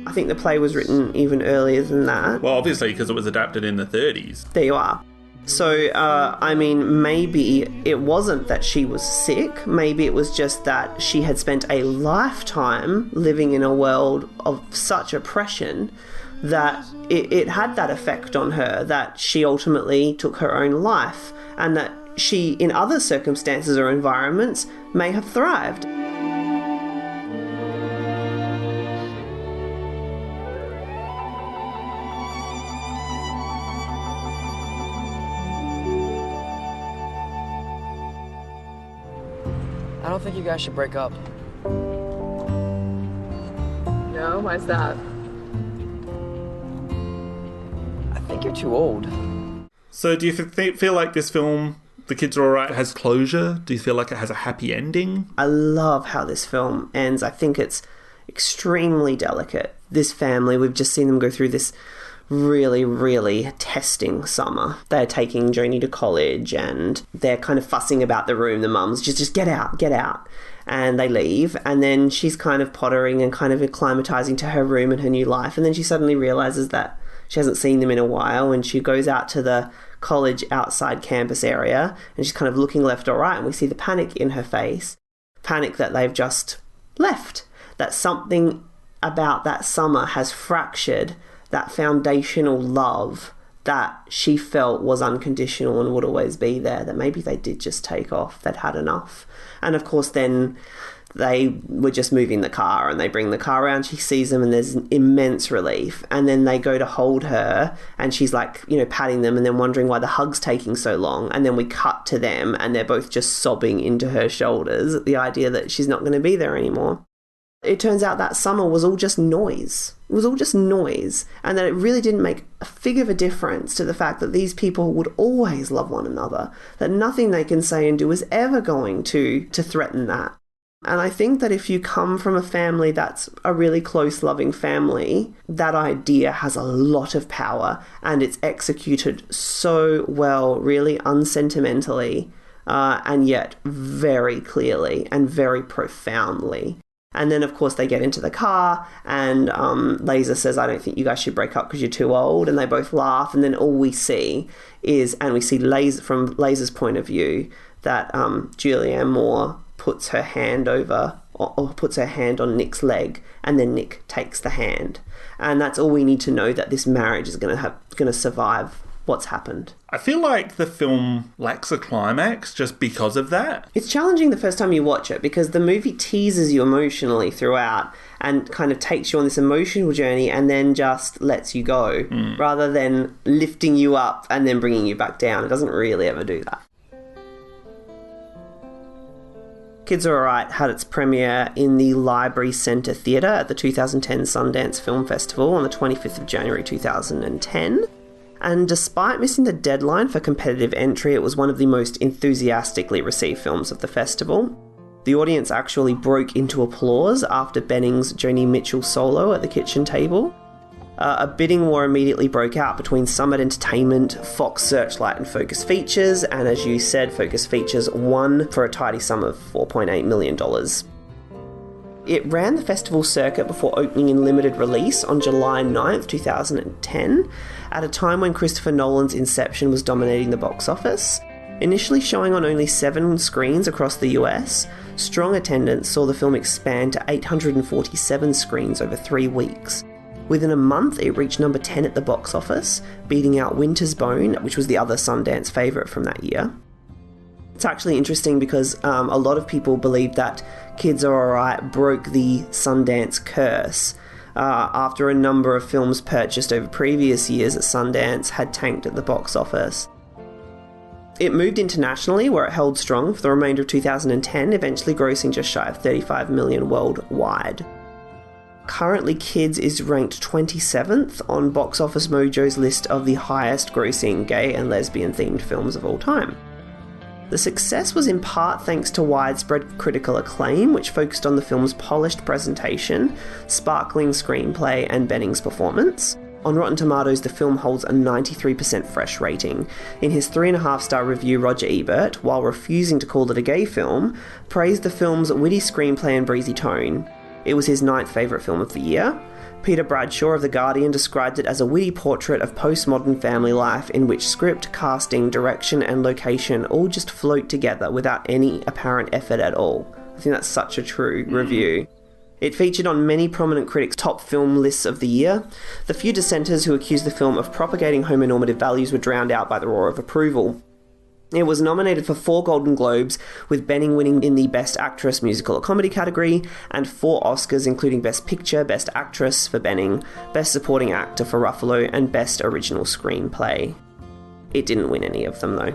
I think the play was written even earlier than that. Well, obviously, because it was adapted in the 30s. There you are. So, I mean, maybe it wasn't that she was sick. Maybe it was just that she had spent a lifetime living in a world of such oppression that it had that effect on her, that she ultimately took her own life, and that she, in other circumstances or environments, may have thrived. I don't think you guys should break up. No, why's that? I think you're too old. So do you feel like this film, The Kids Are Alright, has closure? Do you feel like it has a happy ending? I love how this film ends. I think it's extremely delicate. This family, we've just seen them go through this really, really testing summer. They're taking Joni to college and they're kind of fussing about the room. The mum's just get out. And they leave. And then she's kind of pottering and kind of acclimatizing to her room and her new life. And then she suddenly realizes that she hasn't seen them in a while, and she goes out to the college outside campus area and she's kind of looking left or right, and we see the panic in her face. panic that they've just left, that something about that summer has fractured that foundational love that she felt was unconditional and would always be there, that maybe they did just take off, they'd had enough. And of course then they were just moving the car, and they bring the car around, she sees them, and there's an immense relief. And then they go to hold her, and she's like, you know, patting them and then wondering why the hug's taking so long. And then we cut to them and they're both just sobbing into her shoulders at the idea that she's not going to be there anymore. It turns out that summer was all just noise. It was all just noise, and that it really didn't make a fig of a difference to the fact that these people would always love one another, that nothing they can say and do is ever going to threaten that. And I think that if you come from a family that's a really close, loving family, that idea has a lot of power, and it's executed so well, really unsentimentally, and yet very clearly and very profoundly. And then, of course, they get into the car, and Lisa says, I don't think you guys should break up because you're too old. And they both laugh. And then all we see is, and we see from Lisa's point of view, that Julianne Moore puts her hand over, or puts her hand on Nick's leg, and then Nick takes the hand. And that's all we need to know, that this marriage is going to survive what's happened. I feel like the film lacks a climax just because of that. It's challenging the first time you watch it, because the movie teases you emotionally throughout and kind of takes you on this emotional journey and then just lets you go, rather than lifting you up and then bringing you back down. It doesn't really ever do that. Kids Are Alright had its premiere in the Library Centre Theatre at the 2010 Sundance Film Festival on the 25th of January 2010. And despite missing the deadline for competitive entry, it was one of the most enthusiastically received films of the festival. The audience actually broke into applause after Benning's Joni Mitchell solo at the kitchen table. A bidding war immediately broke out between Summit Entertainment, Fox Searchlight and Focus Features, and as you said, Focus Features won for a tidy sum of $4.8 million. It ran the festival circuit before opening in limited release on July 9th, 2010, at a time when Christopher Nolan's Inception was dominating the box office. Initially showing on only 7 screens across the US, strong attendance saw the film expand to 847 screens over 3 weeks. Within a month, it reached number 10 at the box office, beating out Winter's Bone, which was the other Sundance favourite from that year. It's actually interesting because a lot of people believe that Kids Are Alright broke the Sundance curse after a number of films purchased over previous years at Sundance had tanked at the box office. It moved internationally, where it held strong for the remainder of 2010, eventually grossing just shy of $35 million worldwide. Currently, Kids is ranked 27th on Box Office Mojo's list of the highest grossing gay and lesbian themed films of all time. The success was in part thanks to widespread critical acclaim, which focused on the film's polished presentation, sparkling screenplay, and Benning's performance. On Rotten Tomatoes, the film holds a 93% fresh rating. In his 3.5-star review, Roger Ebert, while refusing to call it a gay film, praised the film's witty screenplay and breezy tone. It was his 9th favourite film of the year. Peter Bradshaw of The Guardian described it as a witty portrait of postmodern family life in which script, casting, direction and location all just float together without any apparent effort at all. I think that's such a true review. It featured on many prominent critics' top film lists of the year. The few dissenters who accused the film of propagating homo-normative values were drowned out by the roar of approval. It was nominated for 4 Golden Globes, with Benning winning in the Best Actress Musical or Comedy category, and 4 Oscars including Best Picture, Best Actress for Benning, Best Supporting Actor for Ruffalo, and Best Original Screenplay. It didn't win any of them though.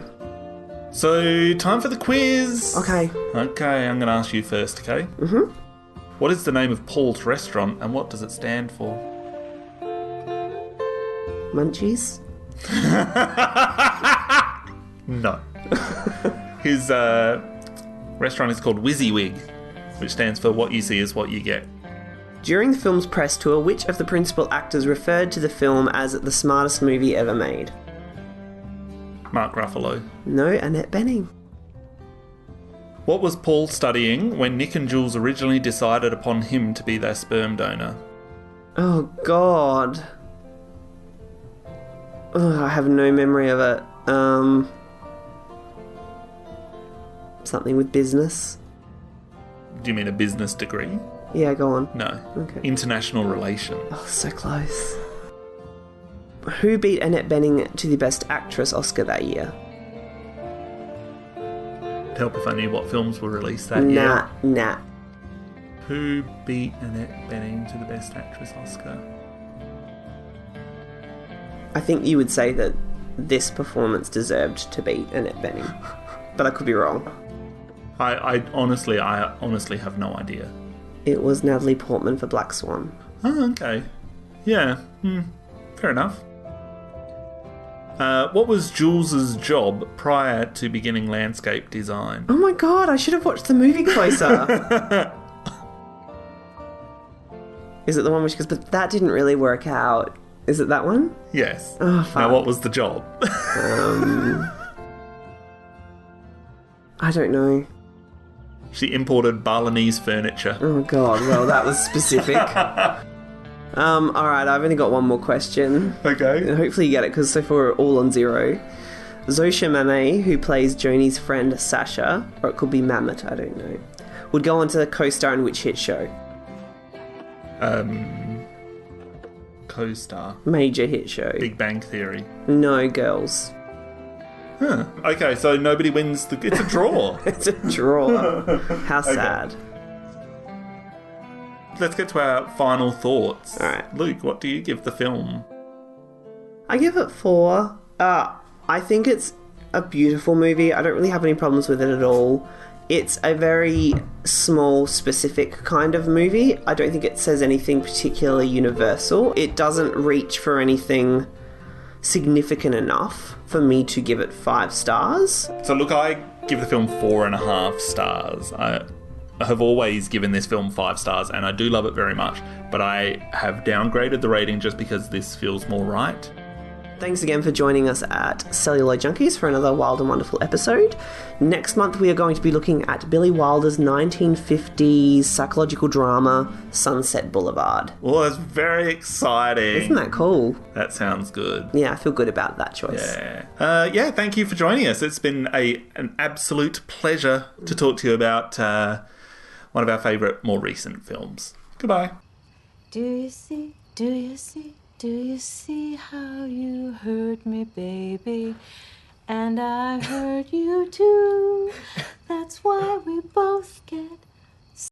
So, time for the quiz! Okay, I'm going to ask you first, okay? Mm-hmm. What is the name of Paul's restaurant, and what does it stand for? Munchies? No. His restaurant is called WYSIWYG, which stands for What You See Is What You Get. During the film's press tour, which of the principal actors referred to the film as the smartest movie ever made? Mark Ruffalo. No, Annette Bening. What was Paul studying when Nick and Jules originally decided upon him to be their sperm donor? Oh, God. Oh, I have no memory of it. Something with business. Do you mean a business degree? Yeah, go on. No. Okay. International relations. Oh, so close. Who beat Annette Bening to the Best Actress Oscar that year? Help if I knew what films were released that year. Nah. Who beat Annette Bening to the Best Actress Oscar? I think you would say that this performance deserved to beat Annette Bening, but I could be wrong. I honestly have no idea. It was Natalie Portman for Black Swan. Oh, okay. Yeah, fair enough. What was Jules's job prior to beginning landscape design? Oh my god, I should have watched the movie closer. Is it the one which goes, but that didn't really work out? Is it that one? Yes. Oh, fuck. Now, what was the job? I don't know. She imported Balinese furniture. Oh god, well, that was specific. Alright, I've only got one more question. Okay. And hopefully you get it, because so far we're all on zero. Zosha Mame, who plays Joni's friend Sasha, or it could be Mamet, I don't know, would go on to co-star in which hit show? Co-star. Major hit show. Big Bang Theory. No, Girls. Huh. Okay, so nobody wins the... It's a draw. It's a draw. How sad. Let's get to our final thoughts. Alright. Luke, what do you give the film? I give it 4. I think it's a beautiful movie. I don't really have any problems with it at all. It's a very small, specific kind of movie. I don't think it says anything particularly universal. It doesn't reach for anything significant enough for me to give it 5 stars. So look, I give the film 4.5 stars. I have always given this film 5 stars, and I do love it very much, but I have downgraded the rating just because this feels more right. Thanks again for joining us at Celluloid Junkies for another wild and wonderful episode. Next month we are going to be looking at Billy Wilder's 1950s psychological drama, Sunset Boulevard. Well, that's very exciting. Isn't that cool? That sounds good. Yeah, I feel good about that choice. Yeah, thank you for joining us. It's been an absolute pleasure to talk to you about one of our favourite, more recent films. Goodbye. Do you see, do you see, do you see how you hurt me, baby? And I hurt you too. That's why we both get